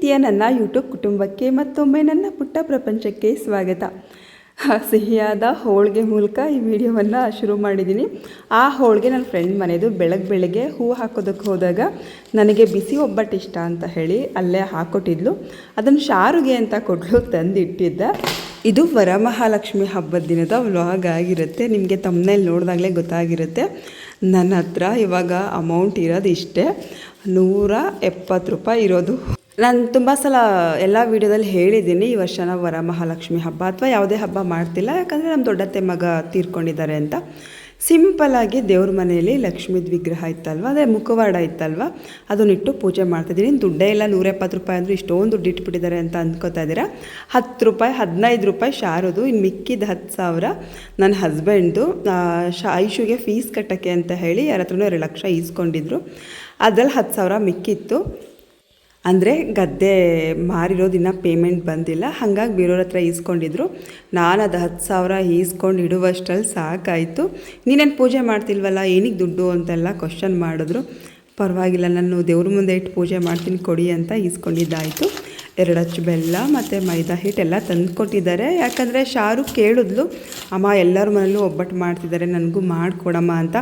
ಪ್ರೀತಿಯ ನನ್ನ ಯೂಟ್ಯೂಬ್ ಕುಟುಂಬಕ್ಕೆ ಮತ್ತೊಮ್ಮೆ ನನ್ನ ಪುಟ್ಟ ಪ್ರಪಂಚಕ್ಕೆ ಸ್ವಾಗತ. ಸಿಹಿಯಾದ ಹೋಳಿಗೆ ಮೂಲಕ ಈ ವಿಡಿಯೋವನ್ನು ಶುರು ಮಾಡಿದ್ದೀನಿ. ಆ ಹೋಳಿಗೆ ನನ್ನ ಫ್ರೆಂಡ್ ಮನೆಯದು. ಬೆಳಗ್ಗೆ ಹೂವು ಹಾಕೋದಕ್ಕೆ ಹೋದಾಗ ನನಗೆ ಬಿಸಿ ಒಬ್ಬಟ್ಟು ಇಷ್ಟ ಅಂತ ಹೇಳಿ ಅಲ್ಲೇ ಹಾಕ್ಕೊಟ್ಟಿದ್ಲು. ಅದನ್ನು ಶಾರುಗೆ ಅಂತ ಕೊಡಲು ತಂದಿಟ್ಟಿದ್ದೆ. ಇದು ವರಮಹಾಲಕ್ಷ್ಮಿ ಹಬ್ಬದ ದಿನದ ವ್ಲಾಗ್ ಆಗಿರುತ್ತೆ. ನಿಮಗೆ ತಮ್ಮನೇಲಿ ನೋಡಿದಾಗಲೇ ಗೊತ್ತಾಗಿರುತ್ತೆ. ನನ್ನ ಹತ್ರ ಇವಾಗ ಅಮೌಂಟ್ ಇರೋದು ಇಷ್ಟೇ, 170 ರೂಪಾಯಿ ಇರೋದು. ನಾನು ತುಂಬ ಸಲ ಎಲ್ಲ ವೀಡಿಯೋದಲ್ಲಿ ಹೇಳಿದ್ದೀನಿ, ಈ ವರ್ಷ ನಾವು ವರಮಹಾಲಕ್ಷ್ಮಿ ಹಬ್ಬ ಅಥವಾ ಯಾವುದೇ ಹಬ್ಬ ಮಾಡ್ತಿಲ್ಲ, ಯಾಕಂದರೆ ನಮ್ಮ ದೊಡ್ಡತ್ತೆ ಮಗ ತೀರ್ಕೊಂಡಿದ್ದಾರೆ ಅಂತ. ಸಿಂಪಲಾಗಿ ದೇವ್ರ ಮನೆಯಲ್ಲಿ ಲಕ್ಷ್ಮೀದ ವಿಗ್ರಹ ಇತ್ತಲ್ವ, ಅದೇ ಮುಖವಾಡ ಇತ್ತಲ್ವ, ಅದನ್ನಿಟ್ಟು ಪೂಜೆ ಮಾಡ್ತಿದ್ದೀನಿ. ದುಡ್ಡೇ ಇಲ್ಲ, 170 ರೂಪಾಯಿ ಅಂದರೂ ಇಷ್ಟೊಂದು ದುಡ್ಡು ಇಟ್ಬಿಟ್ಟಿದ್ದಾರೆ ಅಂತ ಅಂದ್ಕೋತಾ ಇದ್ದೀರಾ. 10 ರೂಪಾಯಿ 15 ರೂಪಾಯಿ ಶಾರದು, ಇನ್ನು ಮಿಕ್ಕಿದ 10,000 ನನ್ನ ಹಸ್ಬೆಂಡ್ದು ಐಶುಗೆ ಫೀಸ್ ಕಟ್ಟೋಕ್ಕೆ ಅಂತ ಹೇಳಿ ಯಾರ ಹತ್ರನೂ 2 ಲಕ್ಷ ಈಸ್ಕೊಂಡಿದ್ರು. ಅದರಲ್ಲಿ 10,000 ಮಿಕ್ಕಿತ್ತು. ಅಂದರೆ ಗದ್ದೆ ಮಾರಿರೋದು ಇನ್ನೂ ಪೇಮೆಂಟ್ ಬಂದಿಲ್ಲ, ಹಾಗಾಗಿ ಬೇರೆಯವ್ರ ಹತ್ರ ಈಸ್ಕೊಂಡಿದ್ರು. ನಾನು ಅದು 10,000 ಈಸ್ಕೊಂಡು ಇಡುವಷ್ಟರಲ್ಲಿ ಸಾಕಾಯಿತು. ನೀನೇನು ಪೂಜೆ ಮಾಡ್ತಿಲ್ವಲ್ಲ, ಏನಿಗೆ ದುಡ್ಡು ಅಂತೆಲ್ಲ ಕ್ವಶನ್ ಮಾಡಿದ್ರು. ಪರವಾಗಿಲ್ಲ, ನಾನು ದೇವ್ರ ಮುಂದೆ ಇಟ್ಟು ಪೂಜೆ ಮಾಡ್ತೀನಿ ಕೊಡಿ ಅಂತ ಈಸ್ಕೊಂಡಿದ್ದಾಯಿತು. 2 ಅಚ್ಚು ಬೆಲ್ಲ ಮತ್ತು ಮೈದಾ ಹಿಟ್ಟೆಲ್ಲ ತಂದುಕೊಟ್ಟಿದ್ದಾರೆ. ಯಾಕಂದರೆ ಶಾರು ಕೇಳಿದ್ಲು, ಅಮ್ಮ ಎಲ್ಲರ ಮನೆಯಲ್ಲೂ ಒಬ್ಬಟ್ಟು ಮಾಡ್ತಿದ್ದಾರೆ, ನನಗೂ ಮಾಡಿಕೊಡಮ್ಮ ಅಂತ.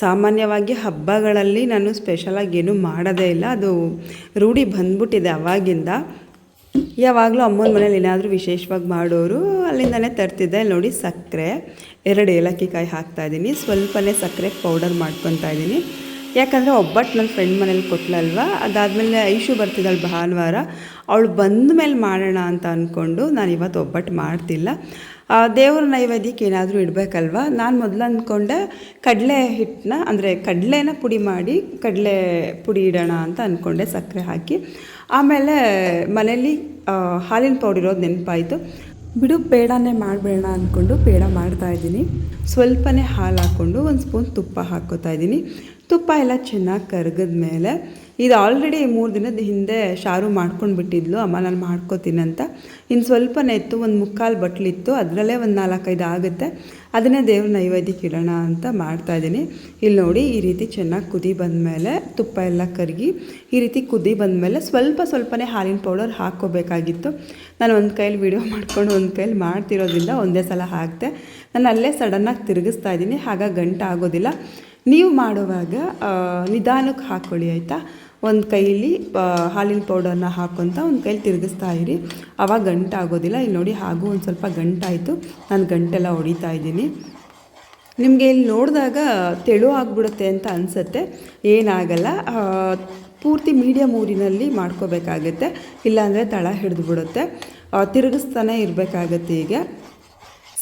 ಸಾಮಾನ್ಯವಾಗಿ ಹಬ್ಬಗಳಲ್ಲಿ ನಾನು ಸ್ಪೆಷಲಾಗಿ ಏನೂ ಮಾಡೋದೇ ಇಲ್ಲ, ಅದು ರೂಢಿ ಬಂದ್ಬಿಟ್ಟಿದೆ ಅವಾಗಿಂದ. ಯಾವಾಗಲೂ ಅಮ್ಮನ ಮನೇಲಿ ಏನಾದರೂ ವಿಶೇಷವಾಗಿ ಮಾಡೋರು ಅಲ್ಲಿಂದನೇ ತರ್ತಿದ್ದೆ. ನೋಡಿ, ಸಕ್ಕರೆ 2 ಏಲಕ್ಕಿ ಕಾಯಿ ಹಾಕ್ತಾಯಿದ್ದೀನಿ, ಸ್ವಲ್ಪನೇ ಸಕ್ಕರೆ ಪೌಡರ್ ಮಾಡ್ಕೊತಾ ಇದ್ದೀನಿ. ಯಾಕಂದರೆ ಒಬ್ಬಟ್ಟು ನನ್ನ ಫ್ರೆಂಡ್ ಮನೇಲಿ ಕೊಟ್ಲಲ್ವ, ಅದಾದಮೇಲೆ ಐಶು ಬರ್ತಿದ್ದಾಳೆ ಭಾನುವಾರ, ಅವಳು ಬಂದ ಮೇಲೆ ಮಾಡೋಣ ಅಂತ ಅಂದ್ಕೊಂಡು ನಾನು ಇವತ್ತು ಒಬ್ಬಟ್ಟು ಮಾಡ್ತಿಲ್ಲ. ದೇವ್ರ ನೈವೇದ್ಯಕ್ಕೆ ಏನಾದರೂ ಇಡಬೇಕಲ್ವ. ನಾನು ಮೊದಲು ಅಂದ್ಕೊಂಡೆ ಕಡಲೆ ಹಿಟ್ಟನ್ನ, ಅಂದರೆ ಕಡಲೆನ ಪುಡಿ ಮಾಡಿ ಕಡಲೆ ಪುಡಿ ಇಡೋಣ ಅಂತ ಅಂದ್ಕೊಂಡೆ, ಸಕ್ಕರೆ ಹಾಕಿ. ಆಮೇಲೆ ಮನೇಲಿ ಹಾಲಿನ ಪೌಡರ್ ಇರೋದು ನೆನಪಾಯಿತು. ಬಿಡು, ಬೇಡನೇ ಮಾಡಬೇಡ ಅಂದ್ಕೊಂಡು ಬೇಡ ಮಾಡ್ತಾಯಿದ್ದೀನಿ. ಸ್ವಲ್ಪನೇ ಹಾಲು ಹಾಕ್ಕೊಂಡು 1 ಸ್ಪೂನ್ ತುಪ್ಪ ಹಾಕ್ಕೋತಾ ಇದ್ದೀನಿ. ತುಪ್ಪ ಎಲ್ಲ ಚೆನ್ನಾಗಿ ಕರಗಿದ ಮೇಲೆ, ಇದು ಆಲ್ರೆಡಿ 3 ದಿನದ ಹಿಂದೆ ಶಾರು ಮಾಡ್ಕೊಂಡು ಬಿಟ್ಟಿದ್ಲು ಅಮ್ಮ, ನಾನು ಮಾಡ್ಕೋತೀನಿ ಅಂತ. ಇನ್ನು ಸ್ವಲ್ಪನೇ ಇತ್ತು, 1/4 ಬಟ್ಲಿತ್ತು, ಅದರಲ್ಲೇ 4-5 ಆಗುತ್ತೆ. ಅದನ್ನೇ ದೇವ್ರ ನೈವೇದ್ಯಕ್ಕೆ ಇಡೋಣ ಅಂತ ಮಾಡ್ತಾಯಿದ್ದೀನಿ. ಇಲ್ಲಿ ನೋಡಿ, ಈ ರೀತಿ ಚೆನ್ನಾಗಿ ಕುದಿ ಬಂದಮೇಲೆ, ತುಪ್ಪ ಎಲ್ಲ ಕರಗಿ ಈ ರೀತಿ ಕುದಿ ಬಂದಮೇಲೆ ಸ್ವಲ್ಪನೇ ಹಾಲಿನ ಪೌಡರ್ ಹಾಕ್ಕೋಬೇಕಾಗಿತ್ತು. ನಾನು ಒಂದು ಕೈಲಿ ವಿಡಿಯೋ ಮಾಡ್ಕೊಂಡು ಒಂದು ಕೈಲಿ ಮಾಡ್ತಿರೋದ್ರಿಂದ ಒಂದೇ ಸಲ ಹಾಕಿದೆ. ನಾನು ಅಲ್ಲೇ ಸಡನ್ನಾಗಿ ತಿರುಗಿಸ್ತಾ ಇದ್ದೀನಿ, ಹಾಗಾಗಿ ಗಂಟು ಆಗೋದಿಲ್ಲ. ನೀವು ಮಾಡುವಾಗ ನಿಧಾನಕ್ಕೆ ಹಾಕ್ಕೊಳ್ಳಿ, ಆಯಿತಾ. ಒಂದು ಕೈಲಿ ಹಾಲಿನ ಪೌಡರ್ನ ಹಾಕ್ಕೊತ ಒಂದು ಕೈಲಿ ತಿರುಗಿಸ್ತಾ ಇರಿ, ಆವಾಗ ಗಂಟು ಆಗೋದಿಲ್ಲ. ಇಲ್ಲಿ ನೋಡಿ, ಹಾಗೂ ಒಂದು ಸ್ವಲ್ಪ ಗಂಟಾಯಿತು, ನಾನು ಗಂಟೆಲ್ಲ ಹೊಡಿತಾ ಇದ್ದೀನಿ. ನಿಮಗೆ ಇಲ್ಲಿ ನೋಡಿದಾಗ ತೆಳು ಆಗಿಬಿಡುತ್ತೆ ಅಂತ ಅನಿಸುತ್ತೆ, ಏನಾಗಲ್ಲ. ಪೂರ್ತಿ ಮೀಡಿಯಮ್ ಊರಿನಲ್ಲಿ ಮಾಡ್ಕೋಬೇಕಾಗತ್ತೆ, ಇಲ್ಲಾಂದರೆ ತಳ ಹಿಡಿದುಬಿಡುತ್ತೆ. ತಿರುಗಿಸ್ತಾನೆ ಇರಬೇಕಾಗತ್ತೆ. ಈಗ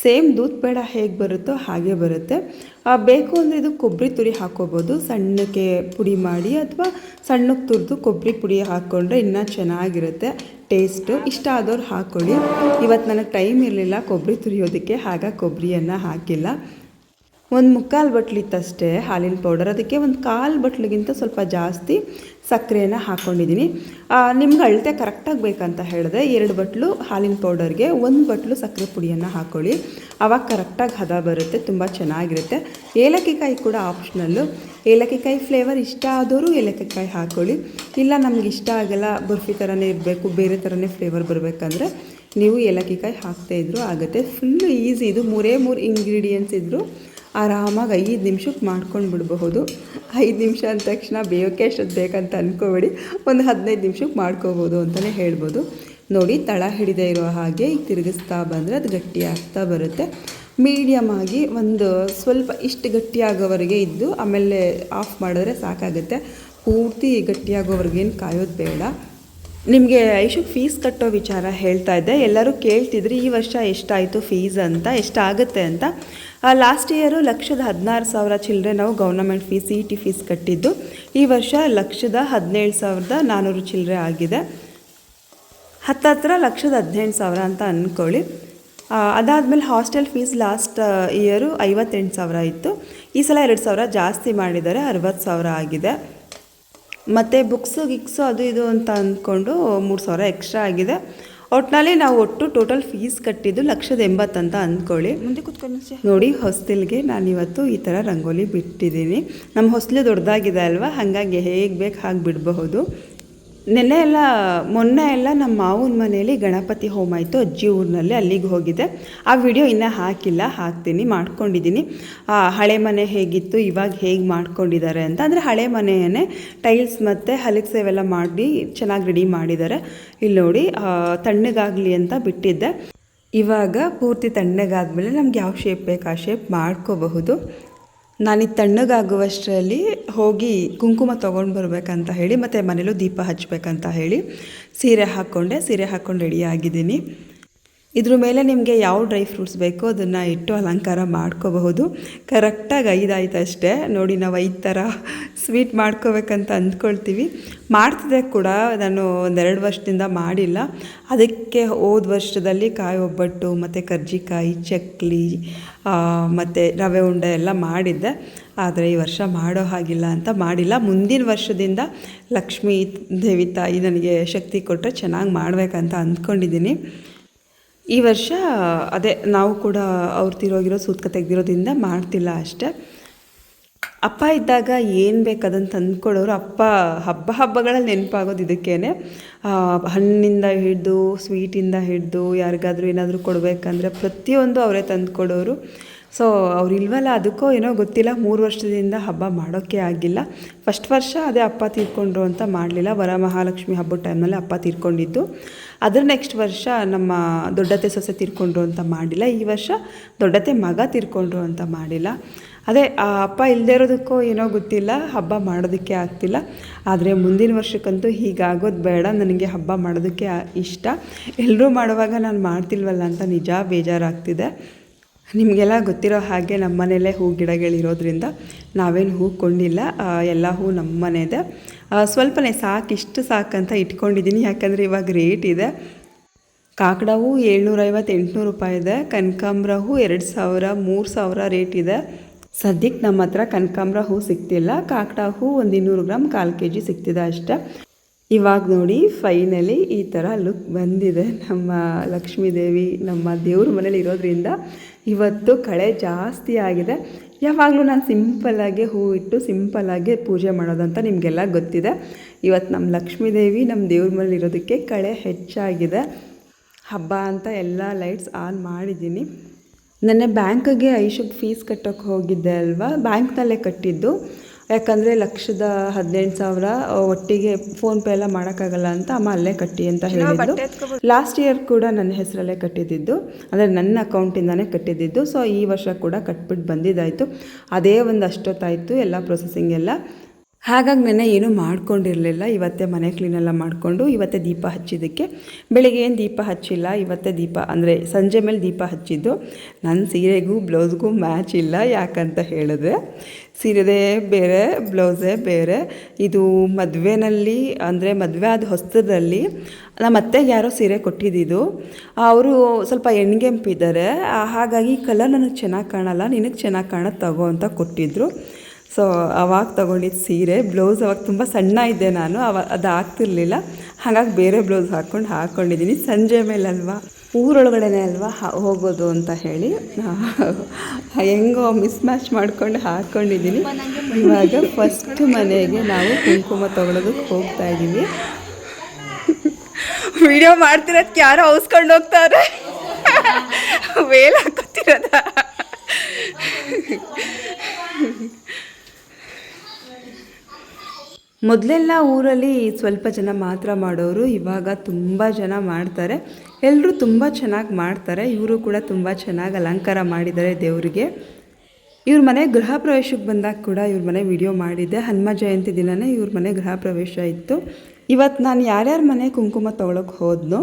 ಸೇಮ್ ದೂದ್ ಪೇಡ ಹೇಗೆ ಬರುತ್ತೋ ಹಾಗೆ ಬರುತ್ತೆ. ಬೇಕು ಅಂದರೆ ಇದು ಕೊಬ್ಬರಿ ತುರಿ ಹಾಕ್ಕೋಬೋದು, ಸಣ್ಣಕ್ಕೆ ಪುಡಿ ಮಾಡಿ, ಅಥವಾ ಸಣ್ಣಕ್ಕೆ ತುರಿದು ಕೊಬ್ಬರಿ ಪುಡಿ ಹಾಕ್ಕೊಂಡ್ರೆ ಇನ್ನೂ ಚೆನ್ನಾಗಿರುತ್ತೆ ಟೇಸ್ಟು. ಇಷ್ಟ ಆದವ್ರು ಹಾಕ್ಕೊಳ್ಳಿ. ಇವತ್ತು ನನಗೆ ಟೈಮ್ ಇರಲಿಲ್ಲ ಕೊಬ್ಬರಿ ತುರಿಯೋದಕ್ಕೆ, ಹಾಗಾಗಿ ಕೊಬ್ಬರಿಯನ್ನು ಹಾಕಿಲ್ಲ. 1/4 ಬಟ್ಲಿತ್ತಷ್ಟೇ ಹಾಲಿನ ಪೌಡರ್, ಅದಕ್ಕೆ 1/4 ಬಟ್ಲಿಗಿಂತ ಸ್ವಲ್ಪ ಜಾಸ್ತಿ ಸಕ್ಕರೆಯನ್ನು ಹಾಕ್ಕೊಂಡಿದ್ದೀನಿ. ನಿಮ್ಗೆ ಅಳತೆ ಕರೆಕ್ಟಾಗಿ ಬೇಕಂತ ಹೇಳಿದ್ರೆ 2 ಬಟ್ಲು ಹಾಲಿನ ಪೌಡರ್ಗೆ 1 ಬಟ್ಲು ಸಕ್ಕರೆ ಪುಡಿಯನ್ನು ಹಾಕ್ಕೊಳ್ಳಿ, ಆವಾಗ ಕರೆಕ್ಟಾಗಿ ಹದ ಬರುತ್ತೆ, ತುಂಬ ಚೆನ್ನಾಗಿರುತ್ತೆ. ಏಲಕ್ಕಿ ಕಾಯಿ ಕೂಡ ಆಪ್ಷನಲ್ಲು, ಏಲಕ್ಕಿ ಕಾಯಿ ಫ್ಲೇವರ್ ಇಷ್ಟ ಆದವರು ಏಲಕ್ಕಿ ಕಾಯಿ ಹಾಕ್ಕೊಳ್ಳಿ. ಇಲ್ಲ ನಮ್ಗೆ ಇಷ್ಟ ಆಗಲ್ಲ, ಬರ್ಫಿ ಥರನೇ ಇರಬೇಕು, ಬೇರೆ ಥರನೇ ಫ್ಲೇವರ್ ಬರಬೇಕಂದ್ರೆ ನೀವು ಏಲಕ್ಕಿ ಕಾಯಿ ಹಾಕ್ತಾ ಇದ್ರೂ ಆಗುತ್ತೆ. ಫುಲ್ಲು ಈಸಿ, ಇದು 3 ಇಂಗ್ರೀಡಿಯೆಂಟ್ಸ್ ಇದ್ದರೂ ಆರಾಮಾಗಿ 5 ನಿಮಿಷಕ್ಕೆ ಮಾಡ್ಕೊಂಡು ಬಿಡಬಹುದು. 5 ನಿಮಿಷ ಅಂದ ತಕ್ಷಣ ಬೇಯೋಕ್ಕೆ ಎಷ್ಟೊತ್ತು ಬೇಕಂತ ಅಂದ್ಕೋಬೇಡಿ, ಒಂದು 15 ನಿಮಿಷಕ್ಕೆ ಮಾಡ್ಕೋಬೋದು ಅಂತಲೇ ಹೇಳ್ಬೋದು. ನೋಡಿ, ತಳ ಹಿಡಿದೇ ಇರೋ ಹಾಗೆ ಈಗ ತಿರುಗಿಸ್ತಾ ಬಂದರೆ ಅದು ಗಟ್ಟಿ ಆಗ್ತಾ ಬರುತ್ತೆ. ಮೀಡಿಯಮ್ ಆಗಿ ಒಂದು ಸ್ವಲ್ಪ ಇಷ್ಟು ಗಟ್ಟಿಯಾಗೋವರೆಗೆ ಇದ್ದು ಆಮೇಲೆ ಆಫ್ ಮಾಡಿದ್ರೆ ಸಾಕಾಗುತ್ತೆ. ಪೂರ್ತಿ ಗಟ್ಟಿಯಾಗೋವರೆಗೇನು ಕಾಯೋದು ಬೇಡ. ನಿಮಗೆ ಐಶುಗೆ ಫೀಸ್ ಕಟ್ಟೋ ವಿಚಾರ ಹೇಳ್ತಾ ಇದ್ದೆ. ಎಲ್ಲರೂ ಕೇಳ್ತಿದ್ರಿ ಈ ವರ್ಷ ಎಷ್ಟಾಯಿತು ಫೀಸ್ ಅಂತ, ಎಷ್ಟಾಗುತ್ತೆ ಅಂತ. ಲಾಸ್ಟ್ ಇಯರು 1,16,000 ಚಿಲ್ಲರೆ ನಾವು ಗೌರ್ನಮೆಂಟ್ ಫೀಸ್ CET ಫೀಸ್ ಕಟ್ಟಿದ್ದು. ಈ ವರ್ಷ 1,17,400 ಚಿಲ್ಲರೆ ಆಗಿದೆ. ಹತ್ತತ್ರ 1,18,000 ಅಂತ ಅಂದ್ಕೊಳ್ಳಿ. ಅದಾದಮೇಲೆ ಹಾಸ್ಟೆಲ್ ಫೀಸ್ ಲಾಸ್ಟ್ ಇಯರು 58,000 ಇತ್ತು, ಈ ಸಲ 2,000 ಜಾಸ್ತಿ ಮಾಡಿದ್ದಾರೆ, 60,000 ಆಗಿದೆ. ಮತ್ತು ಗಿಕ್ಸು ಅದು ಇದು ಅಂತ ಅಂದ್ಕೊಂಡು 3,000 ಎಕ್ಸ್ಟ್ರಾ ಆಗಿದೆ. ಒಟ್ಟಿನಲ್ಲಿ ನಾವು ಒಟ್ಟು ಟೋಟಲ್ ಫೀಸ್ ಕಟ್ಟಿದ್ದು 1,80,000 ಅಂತ ಅಂದ್ಕೊಳ್ಳಿ. ಮುಂದೆ ಕೂತ್ಕೊಂಡು ನೋಡಿ, ಹೊಸ್ತಿಲ್ಗೆ ನಾನಿವತ್ತು ಈ ಥರ ರಂಗೋಲಿ ಬಿಟ್ಟಿದ್ದೀನಿ. ನಮ್ಮ ಹೊಸ್ಲು ದೊಡ್ಡದಾಗಿದೆ ಅಲ್ವಾ, ಹಾಗಾಗಿ ಹೇಗೆ ಬೇಕು ಹಾಗೆ ಬಿಡಬಹುದು. ಮೊನ್ನೆ ಎಲ್ಲ ನಮ್ಮ ಮಾವನ ಮನೆಯಲ್ಲಿ ಗಣಪತಿ ಹೋಮ ಆಯಿತು ಅಜ್ಜಿ ಊರಿನಲ್ಲಿ, ಅಲ್ಲಿಗೆ ಹೋಗಿದ್ದೆ. ಆ ವಿಡಿಯೋ ಇನ್ನೂ ಹಾಕಿಲ್ಲ, ಹಾಕ್ತೀನಿ, ಮಾಡ್ಕೊಂಡಿದ್ದೀನಿ. ಹಳೆ ಮನೆ ಹೇಗಿತ್ತು, ಇವಾಗ ಹೇಗೆ ಮಾಡ್ಕೊಂಡಿದ್ದಾರೆ ಅಂತ. ಅಂದರೆ ಹಳೆ ಮನೆಯೇ ಟೈಲ್ಸ್ ಮತ್ತು ಹಲಕ್ಸ್ ಇವೆಲ್ಲ ಮಾಡಿ ಚೆನ್ನಾಗಿ ರೆಡಿ ಮಾಡಿದ್ದಾರೆ. ಇಲ್ಲಿ ನೋಡಿ, ತಣ್ಣಗಾಗಲಿ ಅಂತ ಬಿಟ್ಟಿದ್ದೆ. ಇವಾಗ ಪೂರ್ತಿ ತಣ್ಣಗಾದ್ಮೇಲೆ ನಮ್ಗೆ ಯಾವ ಶೇಪ್ ಬೇಕು ಆ ಶೇಪ್ ಮಾಡ್ಕೋಬಹುದು. ನಾನಿದು ತಣ್ಣಗಾಗುವಷ್ಟರಲ್ಲಿ ಹೋಗಿ ಕುಂಕುಮ ತೊಗೊಂಡು ಬರಬೇಕಂತ ಹೇಳಿ, ಮತ್ತು ಮನೇಲೂ ದೀಪ ಹಚ್ಚಬೇಕಂತ ಹೇಳಿ ಸೀರೆ ಹಾಕ್ಕೊಂಡು ರೆಡಿ ಆಗಿದ್ದೀನಿ. ಇದ್ರ ಮೇಲೆ ನಿಮಗೆ ಯಾವ ಡ್ರೈ ಫ್ರೂಟ್ಸ್ ಬೇಕೋ ಅದನ್ನು ಇಟ್ಟು ಅಲಂಕಾರ ಮಾಡ್ಕೋಬಹುದು. ಕರೆಕ್ಟಾಗಿ 5 ಆಯ್ತು ಅಷ್ಟೇ. ನೋಡಿ, ನಾವು 5 ಥರ ಸ್ವೀಟ್ ಮಾಡ್ಕೋಬೇಕಂತ ಅಂದ್ಕೊಳ್ತೀವಿ. ಮಾಡ್ತಿದ್ದೆ ಕೂಡ, ನಾನು 1-2 ವರ್ಷದಿಂದ ಮಾಡಿಲ್ಲ. ಅದಕ್ಕೆ ಹೋದ ವರ್ಷದಲ್ಲಿ ಕಾಯಿ ಒಬ್ಬಟ್ಟು ಮತ್ತು ಕರ್ಜಿಕಾಯಿ, ಚಕ್ಲಿ ಮತ್ತು ರವೆ ಉಂಡೆ ಎಲ್ಲ ಮಾಡಿದ್ದೆ. ಆದರೆ ಈ ವರ್ಷ ಮಾಡೋ ಹಾಗಿಲ್ಲ ಅಂತ ಮಾಡಿಲ್ಲ. ಮುಂದಿನ ವರ್ಷದಿಂದ ಲಕ್ಷ್ಮೀ ದೇವಿ ತಾಯಿ ನನಗೆ ಶಕ್ತಿ ಕೊಟ್ಟರೆ ಚೆನ್ನಾಗಿ ಮಾಡಬೇಕಂತ ಅಂದ್ಕೊಂಡಿದ್ದೀನಿ. ಈ ವರ್ಷ ಅದೇ ನಾವು ಕೂಡ ಅವ್ರು ತಿರೋಗಿರೋ ಸೂತ್ಕ ತೆಗೆದಿರೋದ್ರಿಂದ ಮಾಡ್ತಿಲ್ಲ ಅಷ್ಟೇ. ಅಪ್ಪ ಇದ್ದಾಗ ಏನು ಬೇಕು ಅದನ್ನು ತಂದುಕೊಡೋರು. ಅಪ್ಪ ಹಬ್ಬಗಳಲ್ಲಿ ನೆನಪಾಗೋದು ಇದಕ್ಕೇನೆ. ಹಣ್ಣಿಂದ ಹಿಡಿದು ಸ್ವೀಟಿಂದ ಹಿಡಿದು ಯಾರಿಗಾದ್ರೂ ಏನಾದರೂ ಕೊಡಬೇಕಂದ್ರೆ ಪ್ರತಿಯೊಂದು ಅವರೇ ತಂದುಕೊಡೋರು. ಸೊ ಅವ್ರು ಇಲ್ವಲ್ಲ, ಅದಕ್ಕೋ ಏನೋ ಗೊತ್ತಿಲ್ಲ, 3 ವರ್ಷದಿಂದ ಹಬ್ಬ ಮಾಡೋಕ್ಕೆ ಆಗಿಲ್ಲ. ಫಸ್ಟ್ ವರ್ಷ ಅದೇ ಅಪ್ಪ ತೀರ್ಕೊಂಡ್ರು ಅಂತ ಮಾಡಲಿಲ್ಲ. ವರಮಹಾಲಕ್ಷ್ಮಿ ಹಬ್ಬದ ಟೈಮ್ನಲ್ಲಿ ಅಪ್ಪ ತೀರ್ಕೊಂಡಿದ್ದು. ಅದ್ರ ನೆಕ್ಸ್ಟ್ ವರ್ಷ ನಮ್ಮ ದೊಡ್ಡತ್ತೆ ಸೊಸೆ ತೀರ್ಕೊಂಡ್ರು ಅಂತ ಮಾಡಿಲ್ಲ. ಈ ವರ್ಷ ದೊಡ್ಡತ್ತೆ ಮಗ ತೀರ್ಕೊಂಡ್ರು ಅಂತ ಮಾಡಿಲ್ಲ. ಅದೇ ಅಪ್ಪ ಇಲ್ಲದೇ ಇರೋದಕ್ಕೋ ಏನೋ ಗೊತ್ತಿಲ್ಲ, ಹಬ್ಬ ಮಾಡೋದಕ್ಕೆ ಆಗ್ತಿಲ್ಲ. ಆದರೆ ಮುಂದಿನ ವರ್ಷಕ್ಕಂತೂ ಹೀಗಾಗೋದು ಬೇಡ. ನನಗೆ ಹಬ್ಬ ಮಾಡೋದಕ್ಕೆ ಇಷ್ಟ. ಎಲ್ಲರೂ ಮಾಡುವಾಗ ನಾನು ಮಾಡ್ತಿಲ್ವಲ್ಲ ಅಂತ ನಿಜ ಬೇಜಾರಾಗ್ತಿದೆ. ನಿಮಗೆಲ್ಲ ಗೊತ್ತಿರೋ ಹಾಗೆ ನಮ್ಮ ಮನೆಯಲ್ಲೇ ಹೂ ಗಿಡಗಳಿರೋದ್ರಿಂದ ನಾವೇನು ಹೂ ಕೊಂಡಿಲ್ಲ. ಎಲ್ಲ ಹೂ ನಮ್ಮ ಮನೆಯದೇ. ಸ್ವಲ್ಪನೇ ಇಷ್ಟು ಸಾಕಂತ ಇಟ್ಕೊಂಡಿದ್ದೀನಿ. ಯಾಕಂದರೆ ಇವಾಗ ರೇಟ್ ಇದೆ. ಕಾಕಡ ಹೂ 750-800 ರೂಪಾಯಿ ಇದೆ. ಕನಕಾಂಬ್ರ ಹೂ 2000, 3000 ರೇಟ್ ಇದೆ. ಸದ್ಯಕ್ಕೆ ನಮ್ಮ ಹತ್ರ ಕನಕಾಂಬ್ರ ಹೂ ಸಿಗ್ತಿಲ್ಲ. ಕಾಕಡ ಹೂ 100 ಗ್ರಾಮ್ 1/4 kg ಸಿಗ್ತಿದೆ ಅಷ್ಟೇ. ಇವಾಗ ನೋಡಿ, ಫೈನಲಿ ಈ ಥರ ಲುಕ್ ಬಂದಿದೆ. ನಮ್ಮ ಲಕ್ಷ್ಮೀ ದೇವಿ ನಮ್ಮ ದೇವ್ರ ಮನೇಲಿ ಇರೋದ್ರಿಂದ ಇವತ್ತು ಕಳೆ ಜಾಸ್ತಿ ಆಗಿದೆ. ಯಾವಾಗಲೂ ನಾನು ಸಿಂಪಲ್ಲಾಗಿ ಹೂ ಇಟ್ಟು ಸಿಂಪಲ್ಲಾಗಿ ಪೂಜೆ ಮಾಡೋದಂತ ನಿಮಗೆಲ್ಲ ಗೊತ್ತಿದೆ. ಇವತ್ತು ನಮ್ಮ ಲಕ್ಷ್ಮೀ ದೇವಿ ನಮ್ಮ ದೇವ್ರ ಮನೇಲಿ ಇರೋದಕ್ಕೆ ಕಳೆ ಹೆಚ್ಚಾಗಿದೆ. ಹಬ್ಬ ಅಂತ ಎಲ್ಲ ಲೈಟ್ಸ್ ಆನ್ ಮಾಡಿದ್ದೀನಿ. ನೆನ್ನೆ ಬ್ಯಾಂಕಿಗೆ ಐಶುಗೆ ಫೀಸ್ ಕಟ್ಟೋಕ್ಕೆ ಹೋಗಿದ್ದೆ ಅಲ್ವಾ, ಬ್ಯಾಂಕ್ನಲ್ಲೇ ಕಟ್ಟಿದ್ದು. ಯಾಕಂದರೆ 1,18,000 ಒಟ್ಟಿಗೆ ಫೋನ್ಪೇ ಎಲ್ಲ ಮಾಡೋಕ್ಕಾಗಲ್ಲ ಅಂತ ಅಮ್ಮ ಅಲ್ಲೇ ಕಟ್ಟಿ ಅಂತ ಹೇಳಿದ್ದು. ಲಾಸ್ಟ್ ಇಯರ್ ಕೂಡ ನನ್ನ ಹೆಸರಲ್ಲೇ ಕಟ್ಟಿದ್ದು, ಅಂದರೆ ನನ್ನ ಅಕೌಂಟಿಂದನೇ ಕಟ್ಟಿದ್ದು. ಸೊ ಈ ವರ್ಷ ಕೂಡ ಕಟ್ಬಿಟ್ಟು ಬಂದಿದ್ದಾಯಿತು. ಅದೇ ಒಂದು ಅಷ್ಟೊತ್ತಾಯಿತು ಎಲ್ಲ ಪ್ರೊಸೆಸಿಂಗ್ ಎಲ್ಲ. ಹಾಗಾಗಿ ನೆನ್ನೆ ಏನೂ ಮಾಡ್ಕೊಂಡಿರಲಿಲ್ಲ. ಇವತ್ತೇ ಮನೆ ಕ್ಲೀನೆಲ್ಲ ಮಾಡಿಕೊಂಡು ಇವತ್ತೇ ದೀಪ ಹಚ್ಚಿದ್ದಕ್ಕೆ. ಬೆಳಿಗ್ಗೆ ಏನು ದೀಪ ಹಚ್ಚಿಲ್ಲ, ಇವತ್ತೇ ದೀಪ ಅಂದರೆ ಸಂಜೆ ಮೇಲೆ ದೀಪ ಹಚ್ಚಿದ್ದು. ನನ್ನ ಸೀರೆಗೂ ಬ್ಲೌಸ್ಗೂ ಮ್ಯಾಚ್ ಇಲ್ಲ. ಯಾಕಂತ ಹೇಳಿದ್ರೆ ಸೀರೆದೇ ಬೇರೆ, ಬ್ಲೌಸೇ ಬೇರೆ. ಇದು ಮದುವೆನಲ್ಲಿ ಅಂದರೆ ಮದುವೆ ಆದ ಹೊಸದಲ್ಲಿ ನಮ್ಮ ಅತ್ತೆಗೆ ಯಾರೋ ಸೀರೆ ಕೊಟ್ಟಿದ್ದು. ಅವರು ಸ್ವಲ್ಪ ಎಣ್ಗೆಂಪಿದ್ದಾರೆ. ಹಾಗಾಗಿ ಕಲರ್ ನನಗೆ ಚೆನ್ನಾಗಿ ಕಾಣಲ್ಲ, ನಿನಗೆ ಚೆನ್ನಾಗಿ ಕಾಣೋದು ತಗೋ ಅಂತ ಕೊಟ್ಟಿದ್ದರು. ಸೊ ಅವಾಗ ತೊಗೊಂಡಿದ್ದು ಸೀರೆ. ಬ್ಲೌಸ್ ಅವಾಗ ತುಂಬ ಸಣ್ಣ ಇದ್ದೆ ನಾನು, ಅದು ಆಗ್ತಿರ್ಲಿಲ್ಲ. ಹಾಗಾಗಿ ಬೇರೆ ಬ್ಲೌಸ್ ಹಾಕ್ಕೊಂಡಿದ್ದೀನಿ. ಸಂಜೆ ಮೇಲಲ್ವಾ, ಊರೊಳಗಡೆನೇ ಅಲ್ವಾ ಹೋಗೋದು ಅಂತ ಹೇಳಿ ಹೆಂಗೋ ಮಿಸ್ ಮ್ಯಾಚ್ ಮಾಡ್ಕೊಂಡು ಹಾಕ್ಕೊಂಡಿದ್ದೀನಿ. ಇವಾಗ ಫಸ್ಟ್ ಮನೆಗೆ ನಾವು ಕುಂಕುಮ ತೊಗೊಳೋದಕ್ಕೆ ಹೋಗ್ತಾಯಿದ್ದೀವಿ. ವಿಡಿಯೋ ಮಾಡ್ತಿರೋದಕ್ಕೆ ಯಾರೋ ಔಸ್ಕೊಂಡು ಹೋಗ್ತಾರೆ. ವೇಲ್ ಹಾಕೋತಿರೋದ. ಮೊದಲೆಲ್ಲ ಊರಲ್ಲಿ ಸ್ವಲ್ಪ ಜನ ಮಾತ್ರ ಮಾಡೋರು, ಇವಾಗ ತುಂಬ ಜನ ಮಾಡ್ತಾರೆ. ಎಲ್ಲರೂ ತುಂಬ ಚೆನ್ನಾಗಿ ಮಾಡ್ತಾರೆ. ಇವರು ಕೂಡ ತುಂಬ ಚೆನ್ನಾಗಿ ಅಲಂಕಾರ ಮಾಡಿದ್ದಾರೆ ದೇವರಿಗೆ. ಇವ್ರ ಮನೆ ಗೃಹ ಪ್ರವೇಶಕ್ಕೆ ಬಂದಾಗ ಕೂಡ ಇವ್ರ ಮನೆ ವಿಡಿಯೋ ಮಾಡಿದ್ದೆ. ಹನುಮ ಜಯಂತಿ ದಿನವೇ ಇವ್ರ ಮನೆ ಗೃಹ ಪ್ರವೇಶ ಇತ್ತು. ಇವತ್ತು ನಾನು ಯಾರ್ಯಾರ ಮನೆ ಕುಂಕುಮ ತೊಗೊಳಕ್ಕೆ ಹೋದ್ನೋ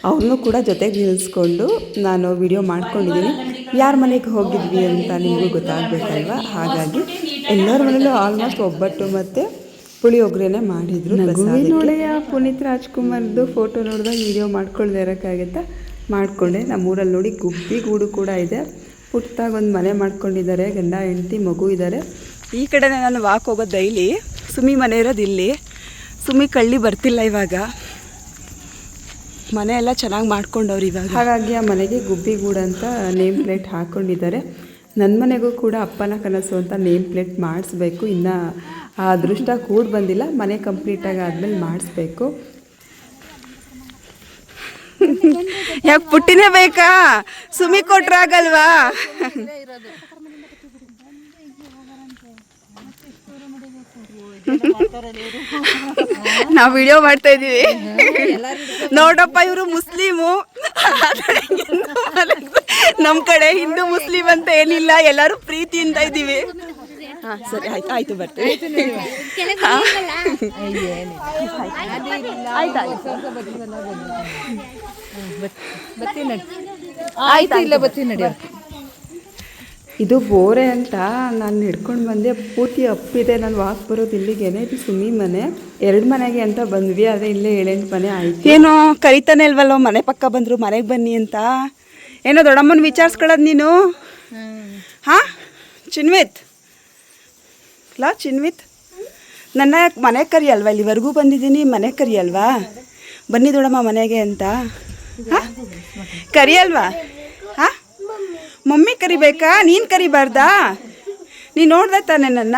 ಅವ್ರನ್ನೂ ಕೂಡ ಜೊತೆಗೆ ನಿಲ್ಲಿಸ್ಕೊಂಡು ನಾನು ವಿಡಿಯೋ ಮಾಡ್ಕೊಂಡಿದ್ದೀನಿ. ಯಾರ ಮನೆಗೆ ಹೋಗಿದ್ವಿ ಅಂತ ನಿಮಗೂ ಗೊತ್ತಾಗಬೇಕಲ್ವ. ಹಾಗಾಗಿ ಎಲ್ಲರ ಮನೇಲೂ ಆಲ್ಮೋಸ್ಟ್ ಒಬ್ಬಟ್ಟು ಮತ್ತು ಪುಳಿಯೋಗರೆನೇ ಮಾಡಿದರು. ನೋಡೆಯ ಪುನೀತ್ ರಾಜ್ಕುಮಾರ್ದು ಫೋಟೋ ನೋಡಿದಾಗ ವೀಡಿಯೋ ಮಾಡ್ಕೊಳ್ದೇ ಇರೋಕ್ಕಾಗುತ್ತಾ, ಮಾಡಿಕೊಂಡೆ. ನಮ್ಮೂರಲ್ಲಿ ನೋಡಿ ಗುಬ್ಬಿ ಗೂಡು ಕೂಡ ಇದೆ. ಪುಟ್ಟಾಗಿ ಒಂದು ಮನೆ ಮಾಡ್ಕೊಂಡಿದ್ದಾರೆ, ಗಂಡ ಹೆಂಡತಿ ಮಗು ಇದ್ದಾರೆ. ಈ ಕಡೆನೇ ನಾನು ವಾಕ್ ಹೋಗೋದು ಡೈಲಿ. ಸುಮಿ ಮನೆ ಇರೋದು ಇಲ್ಲಿ. ಸುಮಿ ಕಳ್ಳಿ ಬರ್ತಿಲ್ಲ ಇವಾಗ. ಮನೆ ಎಲ್ಲ ಚೆನ್ನಾಗಿ ಮಾಡ್ಕೊಂಡವ್ರು ಇವಾಗ. ಹಾಗಾಗಿ ಆ ಮನೆಗೆ ಗುಬ್ಬಿ ಗೂಡು ಅಂತ ನೇಮ್ ಪ್ಲೇಟ್ ಹಾಕ್ಕೊಂಡಿದ್ದಾರೆ. ನನ್ನ ಮನೆಗೂ ಕೂಡ ಅಪ್ಪನ ಕನಸು ಅಂತ ನೇಮ್ ಪ್ಲೇಟ್ ಮಾಡಿಸ್ಬೇಕು. ಇನ್ನು ಆ ಅದೃಷ್ಟ ಕೂಡ ಬಂದಿಲ್ಲ. ಮನೆ ಕಂಪ್ಲೀಟಾಗಿ ಆದಮೇಲೆ ಮಾಡಿಸ್ಬೇಕು. ಯಾಕೆ ಪುಟ್ಟಿನೇ ಬೇಕಾ? ಸುಮಿ ಕೊಟ್ರಾಗಲ್ವಾ? ನಾವು ವಿಡಿಯೋ ಮಾಡ್ತಾ ಇದೀವಿ. ನೋಡಪ್ಪ, ಇವರು ಮುಸ್ಲಿಮು, ನಮ್ಮ ಕಡೆ ಹಿಂದೂ ಮುಸ್ಲಿಂ ಅಂತ ಏನಿಲ್ಲ, ಎಲ್ಲರೂ ಪ್ರೀತಿಯಿಂದ ಇದ್ದೀವಿ. ಹಾಂ ಸರಿ, ಆಯ್ತು ಆಯ್ತು, ಬರ್ತೀವಿ. ಇದು ಬೋರೆ ಅಂತ ನಾನು ಹಿಡ್ಕೊಂಡು ಬಂದೆ. ಪೂರ್ತಿ ಅಪ್ಪಿದೆ. ನಾನು ವಾಕ್ ಬರೋದು ಇಲ್ಲಿಗೇನೆ. ಇದು ಸುಮಿ ಮನೆ. 2 ಮನೆಗೆ ಅಂತ ಬಂದ್ವಿ, ಆದರೆ ಇಲ್ಲೇ 7-8 ಮನೆ ಆಯ್ತು. ಏನೋ ಕರಿತಾನೆ ಇಲ್ವಲ್ಲೋ, ಮನೆ ಪಕ್ಕ ಬಂದರು ಮನೆಗೆ ಬನ್ನಿ ಅಂತ. ಏನೋ ದೊಡ್ಡಮ್ಮನ ವಿಚಾರಿಸ್ಕೊಳ್ಳೋದು ನೀನು? ಹಾಂ ಚಿನ್ವಿತ್ ಚಿನ್ವಿತ್, ನನ್ನ ಮನೆ ಕರಿಯಲ್ವಾ? ಇಲ್ಲಿವರೆಗೂ ಬಂದಿದ್ದೀನಿ, ಮನೆ ಕರಿಯಲ್ವಾ? ಬನ್ನಿ ದೊಡ್ಡಮ್ಮ ಮನೆಗೆ ಅಂತ. ಹಾಂ ಕರಿಯಲ್ವಾ? ಹಾಂ ಮಮ್ಮಿ ಕರಿಬೇಕಾ? ನೀನು ಕರಿಬಾರ್ದಾ? ನೀನು ನೋಡ್ದೆ ತಾನೆ ನನ್ನ?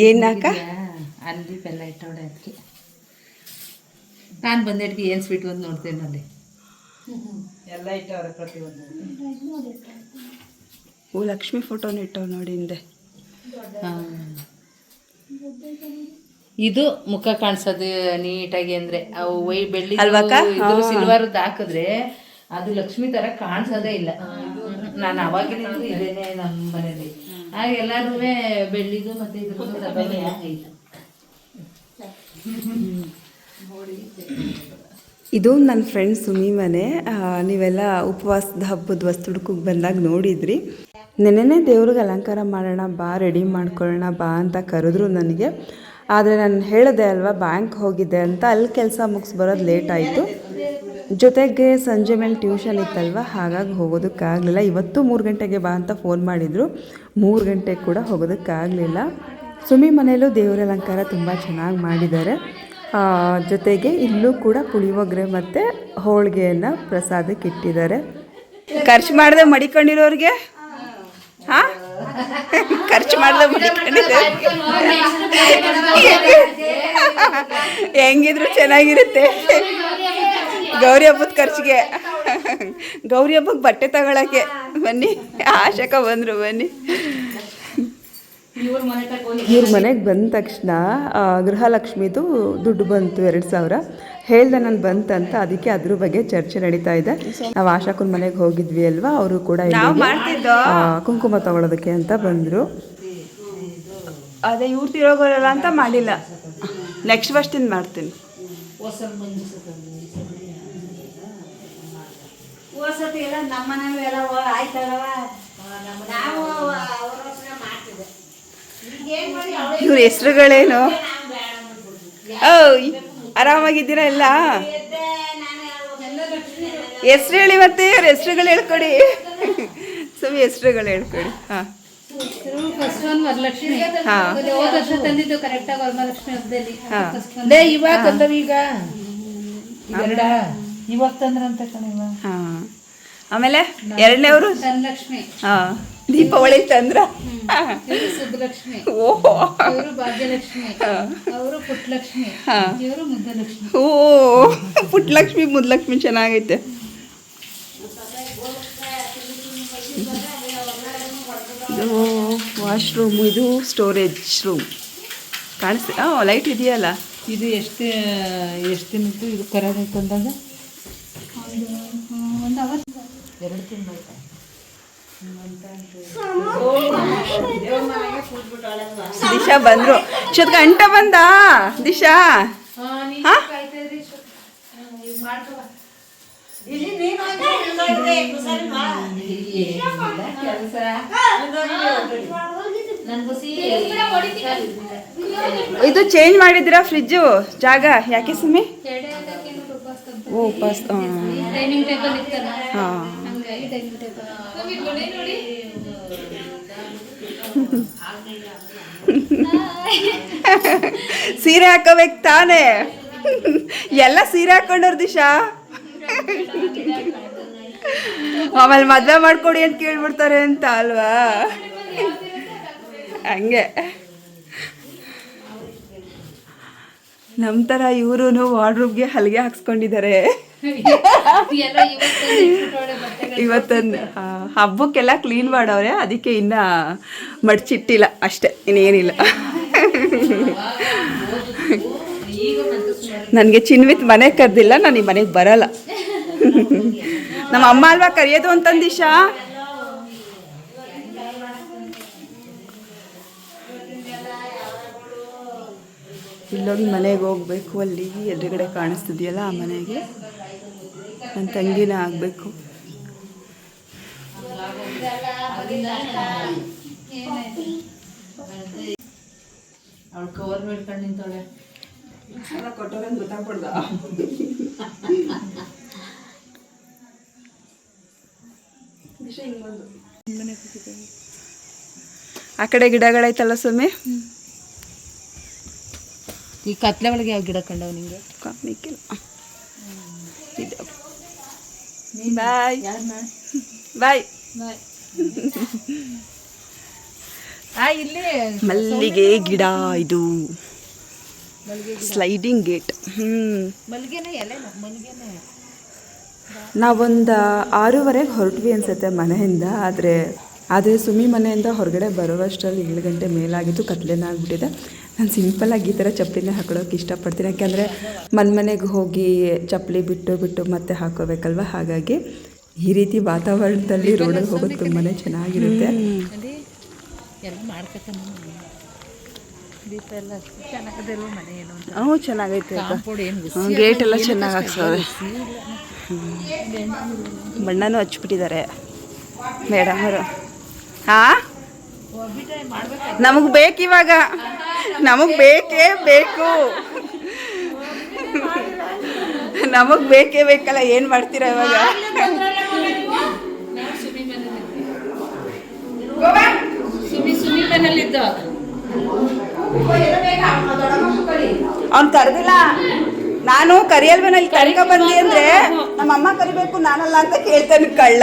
ಏನಕ್ಕ ಅಲ್ಲಿ ಬೆಲ್ಲ ಇಟ್ಟವಳೆ ಅದಕ್ಕೆ ನಾನು ಬಂದಿಡ್ಗೆ ಏನು ಸ್ವೀಟ್ ಒಂದು ನೋಡ್ತೇನೆ ಅಲ್ಲಿ ಎಲ್ಲ ಇಟ್ಟವ್ರೆ ಪ್ರತಿಯೊಂದು. ಓ ಲಕ್ಷ್ಮಿ ಫೋಟೋನ ಇಟ್ಟವ್ ನೋಡಿ ಹಿಂದೆ. ಇದು ಮುಖ ಕಾಣಿಸೋದು ನೀಟಾಗಿ ಅಂದರೆ ಅವು ಬೆಳ್ಳಿ ಅಲ್ವಾಕ ಸಿಲ್ವರ್ದು ಹಾಕಿದ್ರೆ ಅದು ಲಕ್ಷ್ಮಿ ಥರ ಕಾಣಿಸೋದೇ ಇಲ್ಲ. ನಾನು ಅವಾಗಿನ ಇದೇನೆ ನಮ್ಮ ಮನೇಲಿ ಆಗ ಎಲ್ಲರೂ ಬೆಳ್ಳಿದು ಮತ್ತು ಇದ್ರ ಇದು ನನ್ನ ಫ್ರೆಂಡ್ ಸುಮಿ ಮನೆ. ನೀವೆಲ್ಲ ಉಪವಾಸದ ಹಬ್ಬದ ವಸ್ತು ಹುಡ್ಕೋಕೆ ಬಂದಾಗ ನೋಡಿದ್ರಿ. ನೆನ್ನೆನೇ ದೇವ್ರಿಗೆ ಅಲಂಕಾರ ಮಾಡೋಣ ಬಾ, ರೆಡಿ ಮಾಡ್ಕೊಳ್ಳೋಣ ಬಾ ಅಂತ ಕರೆದ್ರು ನನಗೆ. ಆದರೆ ನಾನು ಹೇಳಿದೆ ಅಲ್ವಾ, ಬ್ಯಾಂಕ್ ಹೋಗಿದ್ದೆ ಅಂತ. ಅಲ್ಲಿ ಕೆಲಸ ಮುಗಿಸಿ ಬರೋದು ಲೇಟ್ ಆಯಿತು. ಜೊತೆಗೆ ಸಂಜೆ ಮೇಲೆ ಟ್ಯೂಷನ್ ಇತ್ತಲ್ವ, ಹಾಗಾಗಿ ಹೋಗೋದಕ್ಕಾಗಲಿಲ್ಲ. ಇವತ್ತು 3 ಗಂಟೆಗೆ ಬಾ ಅಂತ ಫೋನ್ ಮಾಡಿದರು. 3 ಗಂಟೆಗೆ ಕೂಡ ಹೋಗೋದಕ್ಕಾಗಲಿಲ್ಲ. ಸುಮಿ ಮನೆಯಲ್ಲೂ ದೇವರ ಅಲಂಕಾರ ತುಂಬ ಚೆನ್ನಾಗಿ ಮಾಡಿದ್ದಾರೆ. ಜೊತೆಗೆ ಇಲ್ಲೂ ಕೂಡ ಪುಳಿಯೋಗರೆ ಮತ್ತು ಹೋಳಿಗೆಯನ್ನು ಪ್ರಸಾದಕ್ಕೆ ಇಟ್ಟಿದ್ದಾರೆ. ಖರ್ಚು ಮಾಡದೆ ಮಡಿಕೊಂಡಿರೋರಿಗೆ, ಹಾಂ ಖರ್ಚು ಮಾಡದೆ ಮಡಿಕೊಂಡಿದ್ದಾರೆ. ಹೆಂಗಿದ್ರು ಚೆನ್ನಾಗಿರುತ್ತೆ. ಗೌರಿ ಹಬ್ಬದ ಖರ್ಚಿಗೆ, ಗೌರಿ ಹಬ್ಬಕ್ಕೆ ಬಟ್ಟೆ ತಗೊಳಕ್ಕೆ ಬನ್ನಿ. ಆಶಕ ಬಂದರು, ಬನ್ನಿ. ಇವ್ರ ಮನೆಗೆ ಬಂದ ತಕ್ಷಣ ಗೃಹಲಕ್ಷ್ಮಿದು ದುಡ್ಡು ಬಂತು 2000. ಹೇಳ್ದೆ ನಾನು ಬಂತಂತ, ಅದಕ್ಕೆ ಅದ್ರ ಬಗ್ಗೆ ಚರ್ಚೆ ನಡೀತಾ ಇದೆ. ನಾವು ಆಶಾಕನ ಮನೆಗೆ ಹೋಗಿದ್ವಿ ಅಲ್ವಾ, ಅವರು ಕೂಡ ಕುಂಕುಮ ತಗೊಳ್ಳೋದಕ್ಕೆ ಅಂತ ಬಂದರು. ಅದೇ ಇವ್ರು ತಿರೋಗೋಲ್ಲ ಅಂತ ಮಾಡಿಲ್ಲ. ನೆಕ್ಸ್ಟ್ ವರ್ಷದಿಂದ ಮಾಡ್ತೀನಿ. ಇವ್ರ ಹೆಸ್ರುಗಳೇನು? ಓಯ್ ಆರಾಮಾಗಿದ್ದೀರಾ ಎಲ್ಲ? ಹೆಸ್ರು ಹೇಳಿ, ಮತ್ತೆ ಇವ್ರ ಹೆಸ್ರುಗಳು ಹೇಳ್ಕೊಡಿ. ಸುಮ್ಮನೆ ಹೆಸ್ರುಗಳು ಹೇಳ್ಕೊಡಿ. ಹಾಂ ವರಲಕ್ಷ್ಮಿ ತಂದಿದ್ದು ಕರೆಕ್ಟಾಗಿ ವರಮಹಾಲಕ್ಷ್ಮಿ ಹಬ್ಬದಲ್ಲಿ. ಇವಾಗ ತಂದವೀಗ ಇವಾಗ ತಂದ್ರಂತ ಕಣಿವ. ಹಾಂ ಆಮೇಲೆ 2ನೇವರು ಧನಲಕ್ಷ್ಮಿ. ಹಾಂ ದೀಪಾವಳಿ ತಂದ್ರ. ಸುಬ್ಬಲಕ್ಷ್ಮಿ, ಓಹೋ ಇವರು ಭಾಗ್ಯಲಕ್ಷ್ಮಿ, ಅವರು ಪುಟ್ಟಲಕ್ಷ್ಮಿ, ಇವರು ಮುದ್ದಲಕ್ಷ್ಮಿ. ಓ ಪುಟ್ಟಲಕ್ಷ್ಮಿ ಮುದ್ದಲಕ್ಷ್ಮಿ ಚೆನ್ನಾಗೈತೆ. ಇದು ವಾಶ್ರೂಮ್, ಇದು ಸ್ಟೋರೇಜ್ ರೂಮ್ ಕಾಣಿಸ್ತಿ. ಲೈಟ್ ಇದೆಯಲ್ಲ. ಇದು ಎಷ್ಟು ದಿನದ್ದು ಇದು ಕರಾಗಿ ತಂದಾಗ? 1 ಅವರ್, 2 ತಿಂಗಳು. ದಿಶಾ ಬಂದ್ರು. ಗಂಟ ಬಂದ ದಿಶಾ. ಇದು ಚೇಂಜ್ ಮಾಡಿದ್ರಾ ಫ್ರಿಜ್ಜು ಜಾಗ? ಯಾಕೆ ಸುಮ್ಮನೆ? ಓ ಉಪವಾಸ. ಹಾಂ ಸೀರೆ ಹಾಕೋಬೇಕು ತಾನೇ. ಎಲ್ಲ ಸೀರೆ ಹಾಕೊಂಡವ್ರ ದಿಶಾ. ಆಮೇಲೆ ಮದುವೆ ಮಾಡ್ಕೊಡಿ ಅಂತ ಕೇಳ್ಬಿಡ್ತಾರೆ ಅಂತ ಅಲ್ವಾ, ಹಂಗೆ. ನಮ್ಮ ಥರ ಇವರು ವಾರ್ಡ್ರೂಬ್ಗೆ ಹಲಿಗೆ ಹಾಕ್ಸ್ಕೊಂಡಿದ್ದಾರೆ. ಇವತ್ತೊಂದು ಹಬ್ಬಕ್ಕೆಲ್ಲ ಕ್ಲೀನ್ ಮಾಡವ್ರೆ, ಅದಕ್ಕೆ ಇನ್ನು ಮಡ್ಚಿಟ್ಟಿಲ್ಲ ಅಷ್ಟೆ, ಇನ್ನೇನಿಲ್ಲ. ನನಗೆ ಚಿನ್ವಿತ್ ಮನೆಗೆ ಕರೆದಿಲ್ಲ, ನಾನು ಈ ಮನೆಗೆ ಬರಲ್ಲ. ನಮ್ಮ ಅಮ್ಮ ಅಲ್ವಾ ಕರೆಯೋದು ಅಂತಂದಿಶಾ. ಇಲ್ಲೋಗಿ ಮನೆಗೆ ಹೋಗ್ಬೇಕು. ಅಲ್ಲಿ ಎದುರುಗಡೆ ಕಾಣಿಸ್ತಿದೆಯಲ್ಲ ಆ ಮನೆಗೆ ನನ್ನ ತಂಗಿನ ಆಗಬೇಕು. ಅವಳು ಕವರ್ ಮೇಡ್ಕೊಂಡು ನಿಂತವಳೆ. ಕೊಟ್ಟೋರಂಗೆ ಗೊತ್ತಾಗ್ಬಿಡ್ದ. ಆ ಕಡೆ ಗಿಡಗಳೈತಲ್ಲ ಸುಮ್ಮನೆ. ಈ ಕತ್ಲೆ ಒಳಗೆ ಯಾವ ಗಿಡ ಕಂಡವ ನಿಂಗೆ? ಕಾಮಿಕ್ಕಿಲ್ಲ. ಬಾಯ್ ಬಾಯ್. ಇಲ್ಲಿ ಮಲ್ಲಿಗೆ ಗಿಡ ಇದು, ಸ್ಲೈಡಿಂಗ್ ಗೇಟ್. ನಾವೊಂದು 6:15 ಹೊರಟ್ವಿ ಅನ್ಸುತ್ತೆ ಮನೆಯಿಂದ. ಆದರೆ ಸುಮಿ ಮನೆಯಿಂದ ಹೊರಗಡೆ ಬರುವಷ್ಟರಲ್ಲಿ 7 ಗಂಟೆ ಮೇಲಾಗಿತ್ತು, ಕತ್ಲೆನ ಆಗಿಬಿಟ್ಟಿದೆ. ನಾನು ಸಿಂಪಲ್ಲಾಗಿ ಈ ಥರ ಚಪ್ಪಲಿನೇ ಹಾಕೊಳ್ಳೋಕೆ ಇಷ್ಟಪಡ್ತೀನಿ, ಯಾಕೆಂದರೆ ಮನೆಗೆ ಹೋಗಿ ಚಪ್ಪಲಿ ಬಿಟ್ಟು ಮತ್ತೆ ಹಾಕೋಬೇಕಲ್ವ. ಹಾಗಾಗಿ ಈ ರೀತಿ ವಾತಾವರಣದಲ್ಲಿ ರೋಡಲ್ಲಿ ಹೋಗೋದು ತುಂಬಾ ಚೆನ್ನಾಗಿರುತ್ತೆ. ಹ್ಞೂ ಚೆನ್ನಾಗೈತೆ. ಗೇಟ್ ಎಲ್ಲ ಚೆನ್ನಾಗಿ ಹಾಕ್ಸವ್ರೆ, ಬಣ್ಣನೂ ಹಚ್ಬಿಟ್ಟಿದ್ದಾರೆ ಮೇಡಮ್ ಅವರು. ಹಾಂ, ನಮಗೆ ಬೇಕಿವಾಗ, ನಮಗೆ ಬೇಕೇ ಬೇಕು, ನಮಗೆ ಬೇಕೇ ಬೇಕಲ್ಲ. ಏನು ಮಾಡ್ತೀರಾ ಇವಾಗ? ಅವ್ನು ಕರೆದಿಲ್ಲ, ನಾನು ಕರಿಯಲ್ವೇನಲ್ಲಿ ಕರಿಕ ಬಂದಿ ಅಂದರೆ ನಮ್ಮಮ್ಮ ಕರಿಬೇಕು ನಾನಲ್ಲ ಅಂತ ಕೇಳ್ತಾನೆ ಕಳ್ಳ.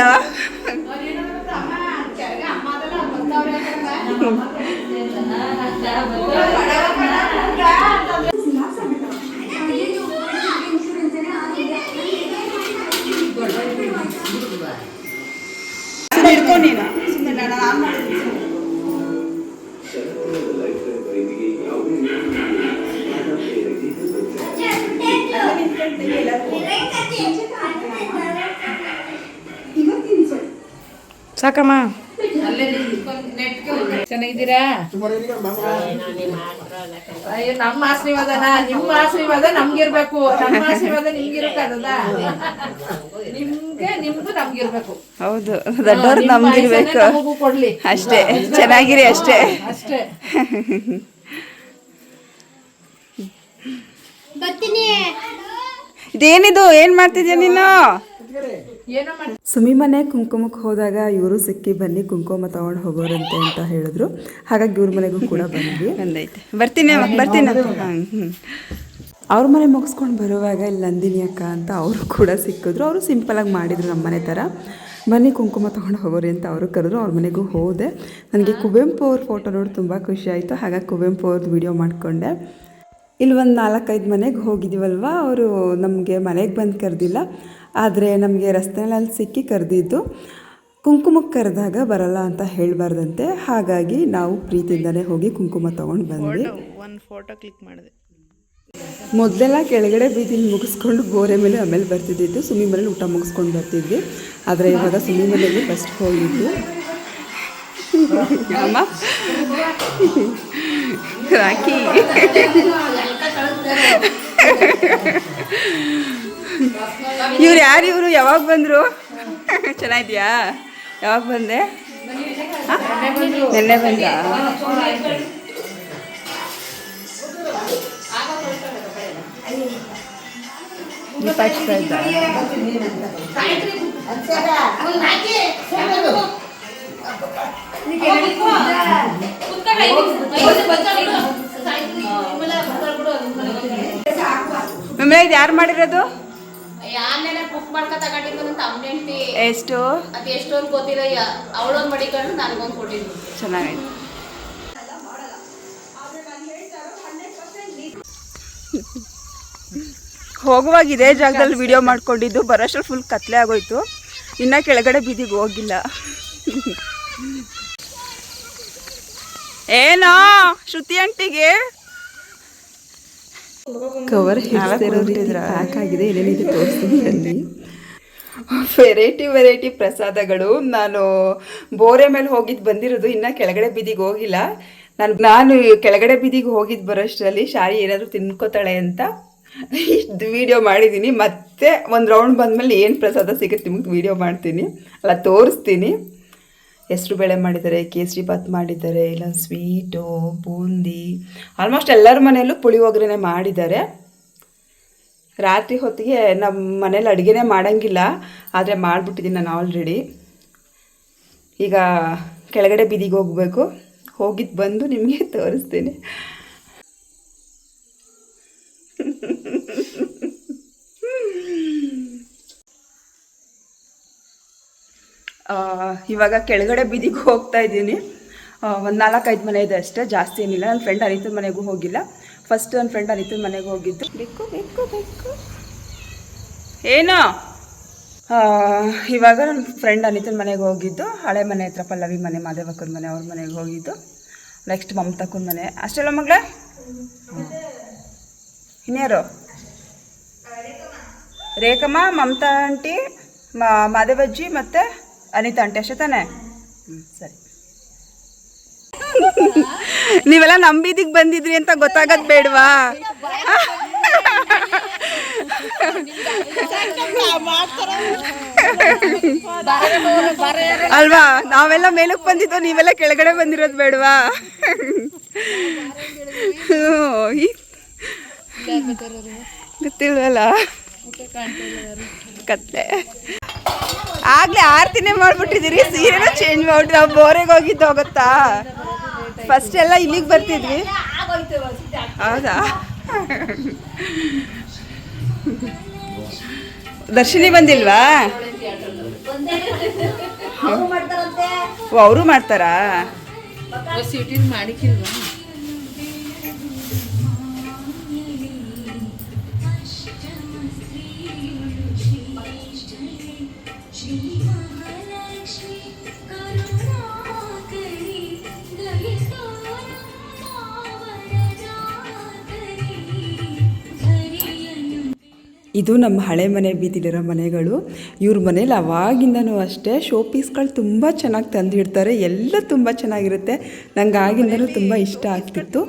ಹಿಡ್ಕೊಂಡು ನೀನು ಸುಮ್ಮನೆ ನಾನು ಆನ್ ಮಾಡ್ತೀನಿ. ಸಾಕಮ್ಮ. ಚೆನ್ನಾಗಿದ್ದೀರಾ? ಅಯ್ಯೋ, ನಮ್ಮ ಆಶೀರ್ವಾದನ ನಿಮ್ಮ ಆಶೀರ್ವಾದ ನಮ್ಗಿರ್ಬೇಕು, ನಮ್ಮ ಆಶೀರ್ವಾದ ನಿಮ್ಗಿರಕ್ಕದ, ನಿಮ್ದು ನಮ್ಗಿರ್ಬೇಕು. ಹೌದು, ದೊಡ್ಡವ್ರು ನಮ್ಗಿರ್ಬೇಕು ಕೊಡ್ಲಿ ಅಷ್ಟೇ. ಚೆನ್ನಾಗಿರಿ ಅಷ್ಟೇ ಅಷ್ಟೇ. ಇದೇನಿದು, ಏನು ಮಾಡ್ತಿದ್ಯಾ ನೀನು? ಸುಮಿ ಮನೆ ಕುಂಕುಮಕ್ಕೆ ಹೋದಾಗ ಇವರು ಸಿಕ್ಕಿ ಬನ್ನಿ ಕುಂಕುಮ ತಗೊಂಡು ಹೋಗೋರಂತೆ ಅಂತ ಹೇಳಿದ್ರು. ಹಾಗಾಗಿ ಇವ್ರ ಮನೆಗೂ ಕೂಡ ಬಂದ್ವಿ. ಬಂದೈತೆ, ಬರ್ತೀನಿ. ಅವ್ರ ಮನೆ ಮುಗಿಸ್ಕೊಂಡು ಬರುವಾಗ ಇಲ್ಲಿ ನಂದಿನಿ ಅಕ್ಕ ಅಂತ ಅವರು ಕೂಡ ಸಿಕ್ಕಿದ್ರು. ಅವರು ಸಿಂಪಲಾಗಿ ಮಾಡಿದರು ನಮ್ಮ ಮನೆ ಥರ. ಬನ್ನಿ ಕುಂಕುಮ ತೊಗೊಂಡು ಹೋಗೋರಿ ಅಂತ ಅವರು ಕರೆದ್ರು. ಅವ್ರ ಮನೆಗೂ ಹೋದೆ. ನನಗೆ ಕುವೆಂಪು ಅವ್ರ ಫೋಟೋ ನೋಡಿ ತುಂಬ ಖುಷಿ ಆಯಿತು. ಹಾಗಾಗಿ ಕುವೆಂಪು ಅವ್ರದ್ದು ವಿಡಿಯೋ ಮಾಡಿಕೊಂಡೆ. ಇಲ್ಲಿ ಒಂದು 4-5 ಮನೆಗೆ ಹೋಗಿದ್ದೀವಲ್ವ, ಅವರು ನಮಗೆ ಮನೆಗೆ ಬಂದು ಕರೆದಿಲ್ಲ, ಆದರೆ ನಮಗೆ ರಸ್ತೆನಲ್ಲಿ ಸಿಕ್ಕಿ ಕರೆದಿದ್ದು. ಕುಂಕುಮಕ್ಕೆ ಕರೆದಾಗ ಬರಲ್ಲ ಅಂತ ಹೇಳಬಾರ್ದಂತೆ. ಹಾಗಾಗಿ ನಾವು ಪ್ರೀತಿಯಿಂದಲೇ ಹೋಗಿ ಕುಂಕುಮ ತೊಗೊಂಡು ಬಂದ್ವಿ. ಒಂದು ಫೋಟೋ ಕ್ಲಿಕ್ ಮಾಡಿದೆ. ಮೊದಲೆಲ್ಲ ಕೆಳಗಡೆ ಬೀದಿಲಿ ಮುಗಿಸ್ಕೊಂಡು ಗೋರೆ ಮೇಲೆ ಆಮೇಲೆ ಬರ್ತಿದ್ದಿದ್ದು. ಸುಮಿ ಮನೇಲಿ ಊಟ ಮುಗಿಸ್ಕೊಂಡು ಬರ್ತಿದ್ವಿ. ಆದರೆ ಇವಾಗ ಸುಮಿ ಮನೆಯಲ್ಲಿ ಫಸ್ಟ್ ಹೋಗಿದ್ದು. ಅಮ್ಮ ರಾಖಿ ಇವ್ರು ಯಾರು? ಇವರು ಯಾವಾಗ ಬಂದರು? ಚೆನ್ನಾಗಿದ್ಯಾ? ಯಾವಾಗ ಬಂದೆ? ನೆನ್ನೆ ಬಂದ. ದೀಪ ಹಚ್ತಾ ಇದ್ದ. ಮಮ್ಮಿ ಇದು ಯಾರು ಮಾಡಿರೋದು? ಯಾರನ್ನೇ ಬುಕ್ ಮಾಡ್ಕೊ ತಗೊಂಡಿದ್ದು ಅಂತ ಅಮ್ಮ ಹೆಂಡ್ತಿ. ಎಷ್ಟು? ಅದು ಎಷ್ಟು ಅಂತ ಗೊತ್ತಿಲ್ಲ. ಅವಳೊಂದು ಮಡಿಕೊಂಡು ನನಗೊಂದು ಕೊಟ್ಟಿದ್ದು. ಚೆನ್ನಾಗೈತೆ. ಹೋಗುವಾಗ ಇದೇ ಜಾಗದಲ್ಲಿ ವಿಡಿಯೋ ಮಾಡ್ಕೊಂಡಿದ್ದು, ಬರೋಷ್ಟ್ರಲ್ಲಿ ಫುಲ್ ಕತ್ಲೆ ಆಗೋಯ್ತು. ಇನ್ನು ಕೆಳಗಡೆ ಬೀದಿಗೆ ಹೋಗಿಲ್ಲ. ಏನೋ ಶ್ರುತಿ ಆಂಟಿಗೆ ಕವರ್ ಪ್ಯಾಕ್ ಆಗಿದೆ. ಏನೇನಿದೆ ತೋರಿಸ್ತೀನಿ ಅಲ್ಲಿ. ವೆರೈಟಿ ಪ್ರಸಾದಗಳು. ನಾನು ಬೋರೆ ಮೇಲೆ ಹೋಗಿದ್ದು ಬಂದಿರೋದು, ಇನ್ನು ಕೆಳಗಡೆ ಬೀದಿಗೆ ಹೋಗಿಲ್ಲ. ನಾನು ಕೆಳಗಡೆ ಬೀದಿಗೆ ಹೋಗಿದ್ದು ಬರೋಷ್ಟರಲ್ಲಿ ಶಾರಿ ಏನಾದರೂ ತಿನ್ಕೋತಾಳೆ ಅಂತ ಇಷ್ಟು ವೀಡಿಯೋ ಮಾಡಿದ್ದೀನಿ. ಮತ್ತೆ ಒಂದು ರೌಂಡ್ ಬಂದಮೇಲೆ ಏನು ಪ್ರಸಾದ ಸಿಗುತ್ತೆ ನಿಮಗೆ ವೀಡಿಯೋ ಮಾಡ್ತೀನಿ, ಅಲ್ಲ ತೋರಿಸ್ತೀನಿ. ಹೆಸ್ರು ಬೇಳೆ ಮಾಡಿದ್ದಾರೆ, ಕೇಸರಿ ಬಾತ್ ಮಾಡಿದ್ದಾರೆ, ಇಲ್ಲ ಸ್ವೀಟು, ಬೂಂದಿ, ಆಲ್ಮೋಸ್ಟ್ ಎಲ್ಲರ ಮನೆಯಲ್ಲೂ ಪುಳಿಯೋಗರೆ ಮಾಡಿದ್ದಾರೆ. ರಾತ್ರಿ ಹೊತ್ತಿಗೆ ನಮ್ಮ ಮನೇಲಿ ಅಡುಗೆನೇ ಮಾಡೋಂಗಿಲ್ಲ, ಆದರೆ ಮಾಡಿಬಿಟ್ಟಿದ್ದೀನಿ ನಾನು ಆಲ್ರೆಡಿ. ಈಗ ಕೆಳಗಡೆ ಬೀದಿಗೆ ಹೋಗಬೇಕು. ಹೋಗಿದ್ದು ಬಂದು ನಿಮಗೆ ತೋರಿಸ್ತೀನಿ. ಇವಾಗ ಕೆಳಗಡೆ ಬೀದಿಗೆ ಹೋಗ್ತಾ ಇದ್ದೀನಿ. ಒಂದು 4-5 ಮನೆ ಇದೆ ಅಷ್ಟೇ, ಜಾಸ್ತಿ ಏನಿಲ್ಲ. ನನ್ನ ಫ್ರೆಂಡ್ ಅನಿತನ ಮನೆಗೂ ಹೋಗಿಲ್ಲ. ಫಸ್ಟ್ ನನ್ನ ಫ್ರೆಂಡ್ ಅನಿತನ ಮನೆಗೆ ಹೋಗಿದ್ದು. ಬೇಕು ಏನು ಇವಾಗ ನನ್ನ ಫ್ರೆಂಡ್ ಅನಿತನ ಮನೆಗೆ ಹೋಗಿದ್ದು. ಹಳೆ ಮನೆ ಹತ್ರ ಪಲ್ಲವಿ ಮನೆ, ಮಾದೇವಕ್ಕನ ಮನೆ, ಅವ್ರ ಮನೆಗೆ ಹೋಗಿದ್ದು. ನೆಕ್ಸ್ಟ್ ಮಮತಾಕ್ಕನ ಮನೆ. ಅಷ್ಟೆಲ್ಲ ಮಗಳೇ? ಇನ್ಯಾರು? ರೇಖಮ್ಮ, ಮಮತಾ ಆಂಟಿ, ಮಾದೇವಜ್ಜಿ ಮತ್ತು ಅನಿತಾ ಆಂಟಿ ಅಷ್ಟೇ ತಾನೆ? ಸರಿ. ನೀವೆಲ್ಲ ನಮ್ಮ ಬೀದಿಗೆ ಬಂದಿದ್ರಿ ಅಂತ ಗೊತ್ತಾಗದ್ ಬೇಡವಾ? ಅಲ್ವಾ? ನಾವೆಲ್ಲ ಮೇಲಕ್ಕೆ ಬಂದಿದ್ದು, ನೀವೆಲ್ಲ ಕೆಳಗಡೆ ಬಂದಿರೋದು ಬೇಡವಾ? ಗೊತ್ತಿಲ್ವಲ್ಲ, ಕತ್ಲೆ. ಆಗ್ಲೇ ಆರ್ತಿನೇ ಮಾಡ್ಬಿಟ್ಟಿದ್ದೀರಿ, ಸೀರೆನ ಚೇಂಜ್ ಮಾಡ್ಬಿಟ್ಟು. ನಾವು ಬೋರೆಗೆ ಹೋಗಿದ್ದು ಹೋಗುತ್ತಾ? ಫಸ್ಟ್ ಎಲ್ಲ ಇಲ್ಲಿಗೆ ಬರ್ತಿದ್ವಿ. ಹೌದಾ? ದರ್ಶಿನಿ ಬಂದಿಲ್ವಾ? ಅವರು ಮಾಡ್ತಾರಾ? ಇದು ನಮ್ಮ ಹಳೆ ಮನೆ ಬೀದಿಲಿರೋ ಮನೆಗಳು. ಇವ್ರ ಮನೇಲಿ ಅವಾಗಿಂದನೂ ಅಷ್ಟೇ ಶೋ ಪೀಸ್ಗಳು ತುಂಬ ಚೆನ್ನಾಗಿ ತಂದಿಡ್ತಾರೆ. ಎಲ್ಲ ತುಂಬ ಚೆನ್ನಾಗಿರುತ್ತೆ. ನಂಗೆ ಆಗಿಂದನೂ ತುಂಬ ಇಷ್ಟ ಆಗ್ತಿತ್ತು.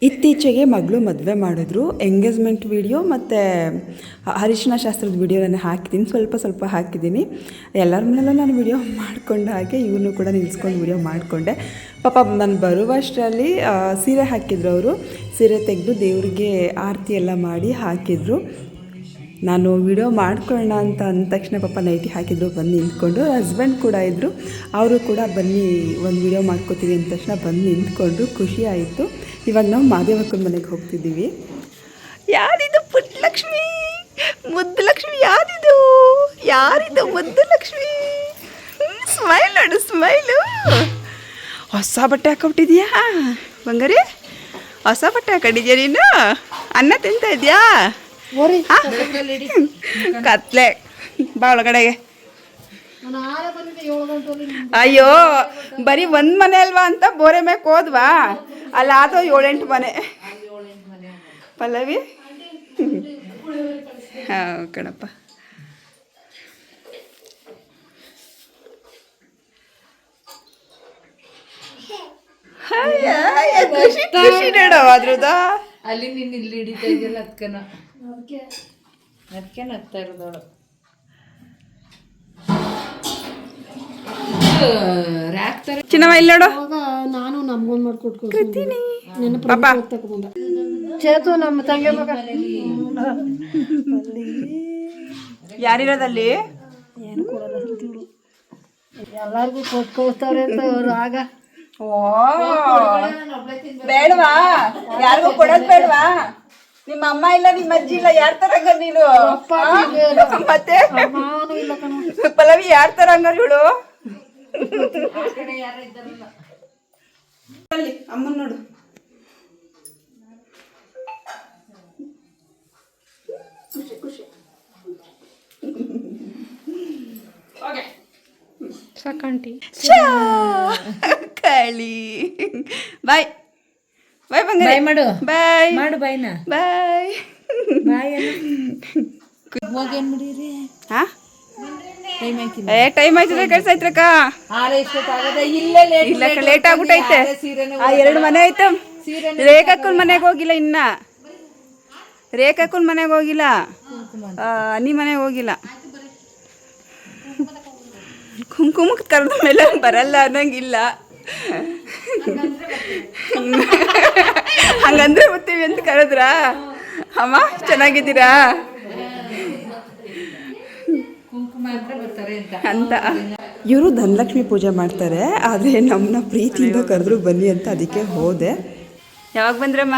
ಇತ್ತೀಚೆಗೆ ಮಗಳು ಮದುವೆ ಮಾಡಿದ್ರು. ಎಂಗೇಜ್ಮೆಂಟ್ ವಿಡಿಯೋ ಮತ್ತು ಅರಿಶಿನ ಶಾಸ್ತ್ರದ ವಿಡಿಯೋ ನಾನು ಹಾಕಿದ್ದೀನಿ, ಸ್ವಲ್ಪ ಹಾಕಿದ್ದೀನಿ. ಎಲ್ಲರ ಮನೆಯಲ್ಲೂ ನಾನು ವಿಡಿಯೋ ಮಾಡಿಕೊಂಡ ಹಾಗೆ ಇವ್ರನ್ನೂ ಕೂಡ ನಿಲ್ಸ್ಕೊಂಡು ವಿಡಿಯೋ ಮಾಡಿಕೊಂಡೆ. ಪಾಪ ನಾನು ಬರುವಷ್ಟರಲ್ಲಿ ಸೀರೆ ಹಾಕಿದ್ರು. ಅವರು ಸೀರೆ ತೆಗೆದು ದೇವರಿಗೆ ಆರತಿ ಎಲ್ಲ ಮಾಡಿ ಹಾಕಿದರು. ನಾನು ವಿಡಿಯೋ ಮಾಡ್ಕೊಳ್ಳೋಣ ಅಂತ ಅಂದ ತಕ್ಷಣ ಪಾಪ ನೈಟಿ ಹಾಕಿದ್ರು, ಬಂದು ನಿಂತ್ಕೊಂಡು. ಹಸ್ಬೆಂಡ್ ಕೂಡ ಇದ್ದರು, ಅವರು ಕೂಡ ಬನ್ನಿ ಒಂದು ವಿಡಿಯೋ ಮಾಡ್ಕೋತೀವಿ ಅಂದ ತಕ್ಷಣ ಬಂದು ನಿಂತ್ಕೊಂಡ್ರು. ಖುಷಿ ಆಯಿತು. ಇವಾಗ ನಾವು ಮಾದೇವಕ್ಕನ ಮನೆಗೆ ಹೋಗ್ತಿದ್ದೀವಿ. ಯಾರಿದು ಪುಟ್ಟಲಕ್ಷ್ಮಿ, ಮುದ್ದು ಲಕ್ಷ್ಮಿ? ಯಾರಿದು ಮುದ್ದು ಲಕ್ಷ್ಮಿ? ಸ್ಮೈಲ್ ನೋಡು, ಸ್ಮೈಲು. ಹೊಸ ಬಟ್ಟೆ ಹಾಕೊಬಿಟ್ಟಿದ್ಯಾ ಬಂಗಾರಿ? ಹೊಸ ಬಟ್ಟೆ ಹಾಕೊಂಡಿದ್ಯಾ ನೀನು? ಅನ್ನ ತಿಂತ ಇದೆಯಾ? ಕತ್ಲೆ ಬಾ ಒಳಗಡೆಗೆ. ಅಯ್ಯೋ, ಬರೀ ಒಂದು ಮನೆ ಅಲ್ವಾ ಅಂತ ಬೋರೆ ಮೇಕ್ ಹೋದ್ವಾ? ಅಲ್ಲ ಅದು 7-8 ಮನೆ. ಪಲ್ಲವಿ ಹಾಂ ಕಣಪ್ಪ. ಖುಷಿ ನೋಡೋ ಅದ್ರದ. ಅಲ್ಲಿ ನೀನು ಇಲ್ಲಿ ಹಿಡಿತಾ ಇದೆಯಲ್ಲ ಅದಕ್ಕೆ ನಗ್ತಾ ಇರೋದವಳು. ಚಿನ್ನಮ್ಮ ಇಲ್ಲಿ ನೋಡು. ನಾನು ನಮ್ಗೊಂದು ಮಾಡ್ಕೊಟ್ಕೊಡ್ತೀನಿ. ಚೇತು ನಮ್ಮ ತಂಗಿ ಮಗ. ಯಾರಿರೋದಲ್ಲಿ? ಏನು ಕೊಡೋದು ಎಲ್ಲರಿಗೂ ಕೊಟ್ಟು ಕಳಿಸ್ತಾರೆ ಅಂತ ಅವರು ಆಗ. ಬೇಡವಾ? ಯಾರಿಗೂ ಕೊಡೋದ್ ಬೇಡವಾ? ನಿಮ್ಮ ಅಮ್ಮ ಇಲ್ಲ, ನಿಮ್ಮ ಅಜ್ಜಿ ಇಲ್ಲ, ಯಾರ್ ತರ ಹಂಗ ನೀನು? ಮತ್ತೆ ಪಲ್ಲವಿ ಯಾರ್ ತರ ಹಂಗ ಇವಳು? ಅಮ್ಮನ್ ನೋಡು. ಸಾಕಂಟಿ ಕಳಿ ಬಾಯ್ ಬಾಯ್ ಬಂಗಾರ ಬಾಯ್ ಮಾಡು. ಬಾಯ್ ಮಾಡು ಬಾಯ್ನ. ಬಾಯ್ ಬಾಯ್ ಹೋಗಿ ಏನ್ ಮಾಡಿರಿ? ಹಾ ಟೈಮ್ ಆಯ್ತಿಲ್ಲ. ಟೈಮ್ ಆಯ್ತದೆ ಕಳ್ಸಾಯ್ತ್ರಕ್ಕ. ಇಲ್ಲ ಲೇಟ್ ಆಗ್ಬಿಟ್ಟೈತೆ. ಆ 2 ಮನೆ ಐತೆ. ರೇಖಕ್ಕನ್ ಮನೆಗೆ ಹೋಗಿಲ್ಲ ಇನ್ನ. ರೇಖಕ್ಕನ್ ಮನೆಗೆ ಹೋಗಿಲ್ಲ. ನೀ ಮನೆಗೆ ಹೋಗಿಲ್ಲ. ಕುಂಕುಮಕ್ಕೆ ಕರೆದ ಮೇಲೆ ಬರಲ್ಲ ಅನ್ನಂಗಿಲ್ಲ. ಹಂಗಂದ್ರೆ ಬರ್ತೀವಿ ಅಂತ ಕರೆದ್ರಾ? ಅಮ್ಮ ಚೆನ್ನಾಗಿದ್ದೀರಾ ಅಂತ. ಇವರು ಧನಲಕ್ಷ್ಮಿ ಪೂಜೆ ಮಾಡ್ತಾರೆ, ಆದರೆ ನಮ್ಮನ್ನ ಪ್ರೀತಿಯಿಂದ ಕರೆದ್ರು ಬನ್ನಿ ಅಂತ, ಅದಕ್ಕೆ ಹೋದೆ. ಯಾವಾಗ ಬಂದ್ರಮ್ಮ?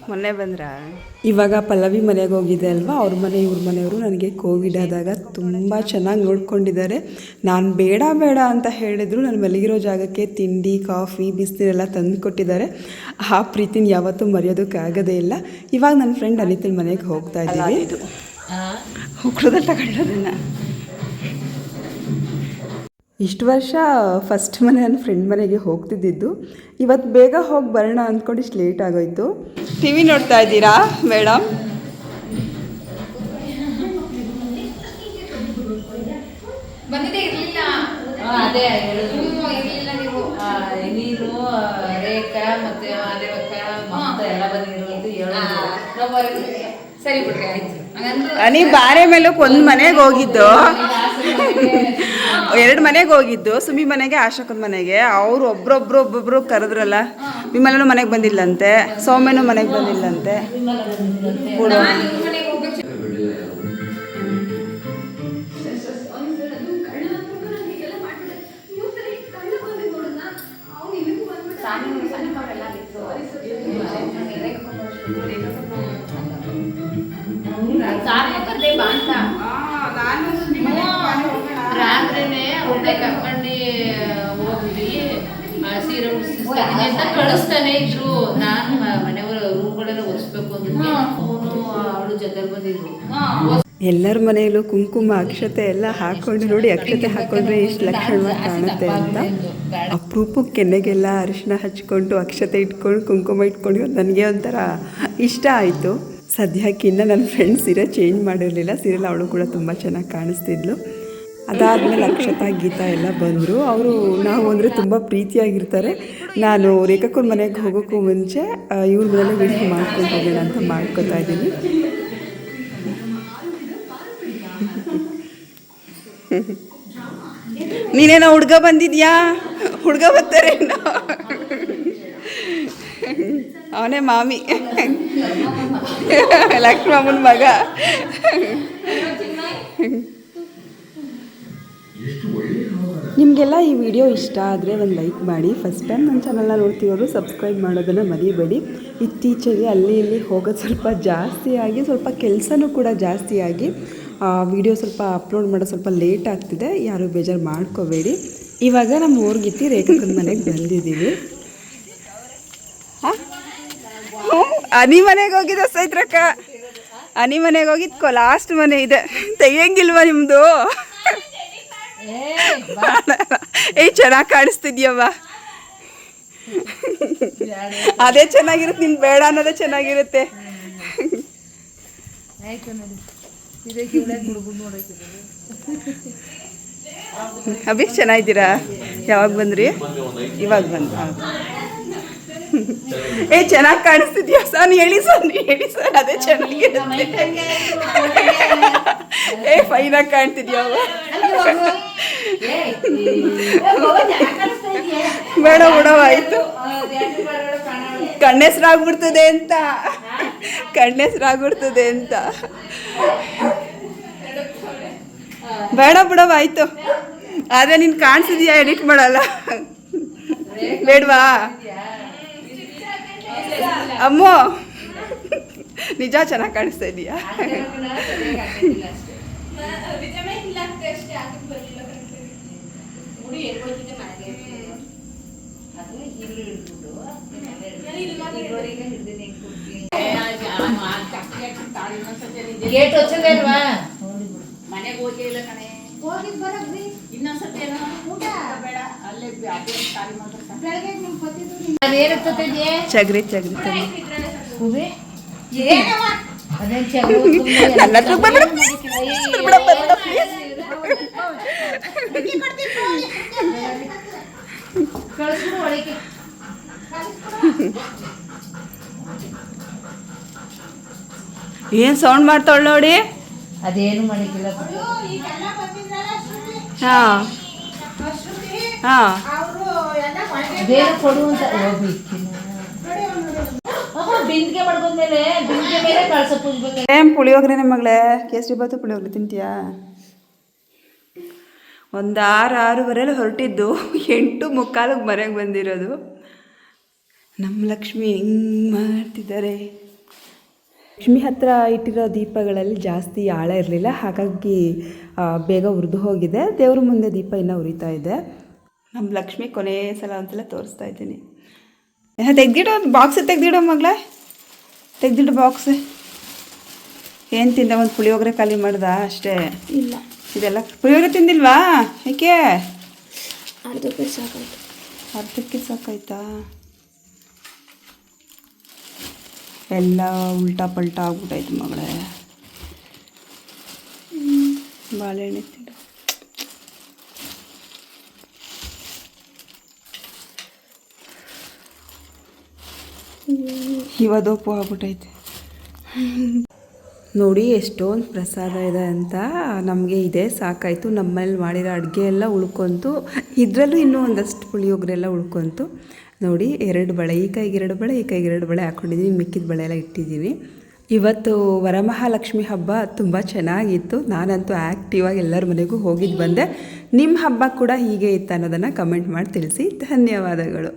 ಮೊನ್ನೆ ಬಂದ್ರಾ? ಇವಾಗ ಪಲ್ಲವಿ ಮನೆಗೆ ಹೋಗಿದ್ದೆ ಅಲ್ವಾ, ಅವ್ರ ಮನೆ ಇವ್ರ ಮನೆಯವರು ನನಗೆ ಕೋವಿಡ್ ಆದಾಗ ತುಂಬ ಚೆನ್ನಾಗಿ ನೋಡ್ಕೊಂಡಿದ್ದಾರೆ. ನಾನು ಬೇಡ ಬೇಡ ಅಂತ ಹೇಳಿದ್ರು ನಾನು ಮಲಗಿರೋ ಜಾಗಕ್ಕೆ ತಿಂಡಿ ಕಾಫಿ ಬಿಸಿನೀರೆಲ್ಲ ತಂದು ಕೊಟ್ಟಿದ್ದಾರೆ. ಆ ಪ್ರೀತಿನ ಯಾವತ್ತೂ ಮರೆಯೋದಕ್ಕಾಗೋದೇ ಇಲ್ಲ. ಇವಾಗ ನನ್ನ ಫ್ರೆಂಡ್ ಅನಿತನ ಮನೆಗೆ ಹೋಗ್ತಾ ಇದ್ದೀವಿ. ಹುಡುಗದಲ್ಲಿ ತಗೊಂಡಿರೋದನ್ನು ಇಷ್ಟು ವರ್ಷ ಫಸ್ಟ್ ಮನೆ ನನ್ನ ಫ್ರೆಂಡ್ ಮನೆಗೆ ಹೋಗ್ತಿದ್ದಿದ್ದು. ಇವತ್ತು ಬೇಗ ಹೋಗಿ ಬರೋಣ ಅಂದ್ಕೊಂಡು ಇಷ್ಟು ಲೇಟ್ ಆಗೋಯ್ತು. ಟಿ ವಿ ನೋಡ್ತಾ ಇದ್ದೀರಾ ಮೇಡಮ್? ಅದೇ ನೀನು ರೇಖಾ ಮತ್ತೆ ಮಾದೇವಕ್ಕ ಎಲ್ಲ ಬಂದಿರೋದು ಸರಿ ಬಿಡ್ರಿ, ಆಯ್ತು. ನೀ ಬಾರೆ ಮೇಲಕ್ಕೆ ಒಂದು ಮನೆಗೆ ಹೋಗಿದ್ದು, 2 ಮನೆಗೆ ಹೋಗಿದ್ದು. ಸುಮಿ ಮನೆಗೆ, ಆಶಕನ ಮನೆಗೆ. ಅವರು ಒಬ್ಬೊಬ್ರು ಕರೆದ್ರಲ್ಲ. ವಿಮಲನು ಮನೆಗೆ ಬಂದಿಲ್ಲಂತೆ, ಸೌಮ್ಯನು ಮನೆಗೆ ಬಂದಿಲ್ಲಂತೆ. ರಾತ್ರಿನೇ ಒಳ್ಳೆ ಕರ್ಕೊಂಡು ಹೋಗ್ಬಿಟ್ಟು ಸೀರೆ ಉಡಿಸ್ತೀನಿ ಅಂತ ಕಳಿಸ್ತಾನೆ ಇದ್ರು. ನಾನು ಮನೆಯವ್ರ ರೂಮ್ಗಳೆಲ್ಲ ಒರೆಸ್ಬೇಕು ಅಂದ್ರೆ ಅವಳು ಜೊತೆಲಿ ಬಂದಿದ್ರು. ಎಲ್ಲರ ಮನೆಯಲ್ಲೂ ಕುಂಕುಮ ಅಕ್ಷತೆ ಎಲ್ಲ ಹಾಕ್ಕೊಂಡು ನೋಡಿ, ಅಕ್ಷತೆ ಹಾಕ್ಕೊಂಡ್ರೆ ಎಷ್ಟು ಲಕ್ಷಣವಾಗಿ ಕಾಣುತ್ತೆ ಅಂತ. ಅಪರೂಪಕ್ಕೆ ಕೆನ್ನೆಗೆಲ್ಲ ಅರಿಶಿನ ಹಚ್ಕೊಂಡು ಅಕ್ಷತೆ ಇಟ್ಕೊಂಡು ಕುಂಕುಮ ಇಟ್ಕೊಂಡು ನನಗೆ ಒಂಥರ ಇಷ್ಟ ಆಯಿತು. ಸದ್ಯಕ್ಕಿನ್ನ ನನ್ನ ಫ್ರೆಂಡ್ ಸೀರೆ ಚೇಂಜ್ ಮಾಡಿರಲಿಲ್ಲ. ಸೀರೆಲ್ಲ ಅವಳು ಕೂಡ ತುಂಬ ಚೆನ್ನಾಗಿ ಕಾಣಿಸ್ತಿದ್ಲು. ಅದಾದಮೇಲೆ ಅಕ್ಷತಾ ಗೀತಾ ಎಲ್ಲ ಬಂದರು. ಅವರು ನಾವು ಅಂದರೆ ತುಂಬ ಪ್ರೀತಿಯಾಗಿರ್ತಾರೆ. ನಾನು ರೇಖಕ್ಕನ ಮನೆಗೆ ಹೋಗೋಕ್ಕೂ ಮುಂಚೆ ಇವ್ರ ಮನೆಯಲ್ಲೇ ವಿಡಿಯೋ ಮಾಡ್ಕೊಂಡು ಹೋಗೋಣ ಅಂತ ಮಾಡ್ಕೊತಾ ಇದ್ದೀನಿ. ನೀನೇನೋ ಹುಡುಗ ಬಂದಿದ್ಯಾ? ಹುಡುಗ ಬರ್ತಾರೆ, ಅವನೇ ಮಾಮಿ, ಲಕ್ಷ್ಮಮ್ಮನ ಮಗ. ನಿಮಗೆಲ್ಲ ಈ ವಿಡಿಯೋ ಇಷ್ಟ ಆದರೆ ಒಂದು ಲೈಕ್ ಮಾಡಿ. ಫಸ್ಟ್ ಟೈಮ್ ನನ್ನ ಚಾನಲ್ನ ನೋಡ್ತಿರೋರು ಸಬ್ಸ್ಕ್ರೈಬ್ ಮಾಡೋದನ್ನು ಮರಿಬೇಡಿ. ಇತ್ತೀಚೆಗೆ ಅಲ್ಲಿ ಇಲ್ಲಿ ಹೋಗೋದು ಸ್ವಲ್ಪ ಜಾಸ್ತಿಯಾಗಿ, ಸ್ವಲ್ಪ ಕೆಲಸನೂ ಕೂಡ ಜಾಸ್ತಿಯಾಗಿ ವಿಡಿಯೋ ಸ್ವಲ್ಪ ಅಪ್ಲೋಡ್ ಮಾಡೋದು ಸ್ವಲ್ಪ ಲೇಟ್ ಆಗ್ತಿದೆ. ಯಾರೂ ಬೇಜಾರು ಮಾಡ್ಕೋಬೇಡಿ. ಇವಾಗ ನಮ್ಮ ಊರ್ಗಿತ್ತಿ ರೇಖಕ್ಕನ ಮನೆಗೆ ಬಂದಿದ್ದೀವಿ. ಅನಿ ಮನೆಗೆ ಹೋಗಿದ್ದ ಸೈತ್ರಕ್ಕ, ಅನಿ ಮನೆಗೆ ಹೋಗಿದ್ಕೋ. ಲಾಸ್ಟ್ ಮನೆ ಇದೆ, ತೆಗಿಯಂಗಿಲ್ವ ನಿಮ್ಮದು? ಚೆನ್ನಾಗಿ ಕಾಣಿಸ್ತಿದ್ಯವ್ವ. ಅದೇ ಚೆನ್ನಾಗಿರುತ್ತೆ, ನಿನ್ ಬೇಡ ಅನ್ನೋದೇ ಚೆನ್ನಾಗಿರುತ್ತೆ. ಅಭಿ ಚೆನ್ನಾಗಿದ್ದೀರಾ? ಯಾವಾಗ ಬಂದ್ರಿ? ಇವಾಗ ಬಂದು. ಚೆನ್ನಾಗಿ ಕಾಣಿಸ್ತಿದ್ಯಾ ಸರ್? ಹೇಳಿ ಸರ್ ಅದೇ ಚೆನ್ನಾಗಿರುತ್ತೆ. ಫೈನಾಗಿ ಕಾಣ್ತಿದ್ಯಾವ? ಬೇಡ ಬಿಡವಾಯ್ತು, ಕಣ್ಣೆಸ್ರಾಗ್ಬಿಡ್ತದೆ ಅಂತ. ಬೇಡ ಬಿಡವಾಯ್ತು, ಅದೇ ನೀನು ಕಾಣಿಸಿದ್ಯಾ ಎಡಿಟ್ ಮಾಡಲ್ಲ ಬೇಡವಾ ಅಮ್ಮೋ ನಿಜ ಚೆನ್ನಾಗಿ ಕಾಣಿಸ್ತಾ ಇದೀಯಾ ಗೇಟ್ ಹೊಚ್ಚದೆ ಅಲ್ವಾ ಮನೆಗೆ ಹೋಗೇ ಇಲ್ಲ ಕಣೆ ಹೋಗಿದ್ ಬರಬ್ರಿ ಇನ್ನೊಂದ್ಸತಿ ಏನೋ ಊಟ ಬೇಡ ಅಲ್ಲೇ ಖಾಲಿ ಮಾಡ್ತಾರೆ ಬೆಳಗ್ಗೆ ನಿಮ್ ಗೊತ್ತಿದ್ದು ಅದೇನಿರ್ತದೆ ಚಗ್ರಿ ಚಗ್ರಿ ತಂದು ಹೂವೆ ಏನವ ಅದೇನ್ ಚಗರು ನನ್ನ ಹತ್ರ ಬರ್ಬೇಡ ಕಳಿಸ್ಬಿಡು ಒಳಗೆ ಏನು ಸೌಂಡ್ ಮಾಡ್ತಾವಳ ನೋಡಿ ಅದೇನು ಮಾಡಿಕಿಲ್ಲ ಹಾಂ ಹಾಂ ಅದೇನು ಕೊಡು ಅಂತ ಬಿಂದಿಗೆ ಮಾಡ್ಕೊಂಡ್ಮೇಲೆ ಬಿಂದಿಗೆ ಮೇಲೆ ಕಳ್ಸ ಪೂಜ್ಬೇಕು ಏನ್ ಪುಳಿಯೋಗ್ರೆ ಮಗಳೇ ಕೇಸರಿ ಬಾತು ಪುಳಿಯೋಗ್ರೆ ತಿಂತೀಯಾ ಒಂದು 6:30 ಹೊರಟಿದ್ದು 8:45 ಮನೆಗೆ ಬಂದಿರೋದು ನಮ್ಮ ಲಕ್ಷ್ಮಿ ಹಿಂಗೆ ಮಾಡ್ತಿದ್ದಾರೆ ಲಕ್ಷ್ಮಿ ಹತ್ರ ಇಟ್ಟಿರೋ ದೀಪಗಳಲ್ಲಿ ಜಾಸ್ತಿ ಆಳ ಇರಲಿಲ್ಲ ಹಾಗಾಗಿ ಬೇಗ ಉರಿದು ಹೋಗಿದೆ ದೇವ್ರ ಮುಂದೆ ದೀಪ ಇನ್ನೂ ಉರಿತಾ ಇದೆ ನಮ್ಮ ಲಕ್ಷ್ಮಿ ಕೊನೆ ಒಂದ್ಸಲ ತೋರಿಸ್ತಾ ಇದ್ದೀನಿ ತೆಗ್ದಿಡೋ ಬಾಕ್ಸ್ ತೆಗ್ದಿಡೋ ಮಗಳೇ ತೆಗ್ದಿಡು ಬಾಕ್ಸ್ ಏನು ತಿಂದ ಒಂದು ಪುಳಿಯೋಗರೆ ಖಾಲಿ ಮಾಡ್ದ ಅಷ್ಟೇ ಇಲ್ಲ ಇದೆಲ್ಲ ಪುಳಿಯೋಗರೆ ತಿಂದಿಲ್ವಾ ಏಕೆ ಅರ್ಧಕ್ಕೆ ಸಾಕಾಯ್ತು ಅರ್ಧಕ್ಕೆ ಸಾಕಾಯ್ತಾ ಎಲ್ಲ ಉಲ್ಟಾ ಪಲ್ಟಾ ಆಗ್ಬಿಟ್ಟೈತೆ ಮಗಳೇ ಬಾಳೆಹಣ್ಣೆ ತಿಂದು ಇವದೋಪು ಆಗ್ಬಿಟ್ಟೈತೆ ನೋಡಿ ಎಷ್ಟೊಂದು ಪ್ರಸಾದ ಇದೆ ಅಂತ ನಮಗೆ ಇದೇ ಸಾಕಾಯಿತು ನಮ್ಮಲ್ಲಿ ಮಾಡಿರೋ ಅಡುಗೆ ಎಲ್ಲ ಉಳ್ಕೊಂತು ಇದರಲ್ಲೂ ಇನ್ನೂ ಒಂದಷ್ಟು ಪುಳಿಯೋಗರೆ ಎಲ್ಲ ಉಳ್ಕೊಂತು ನೋಡಿ 2 ಬಳೆ ಈ ಕೈಗೆ 2 ಬಳೆ ಈ ಕೈಗೆ 2 ಬಳೆ ಹಾಕ್ಕೊಂಡಿದ್ದೀನಿ ಮಿಕ್ಕಿದ ಬಳೆ ಎಲ್ಲ ಇಟ್ಟಿದ್ದೀನಿ ಇವತ್ತು ವರಮಹಾಲಕ್ಷ್ಮಿ ಹಬ್ಬ ತುಂಬ ಚೆನ್ನಾಗಿತ್ತು ನಾನಂತೂ ಆ್ಯಕ್ಟಿವ್ ಆಗಿ ಎಲ್ಲರ ಮನೆಗೂ ಹೋಗಿದ್ದು ಬಂದೆ ನಿಮ್ಮ ಹಬ್ಬ ಕೂಡ ಹೀಗೆ ಇತ್ತು ಅನ್ನೋದನ್ನು ಕಮೆಂಟ್ ಮಾಡಿ ತಿಳಿಸಿ ಧನ್ಯವಾದಗಳು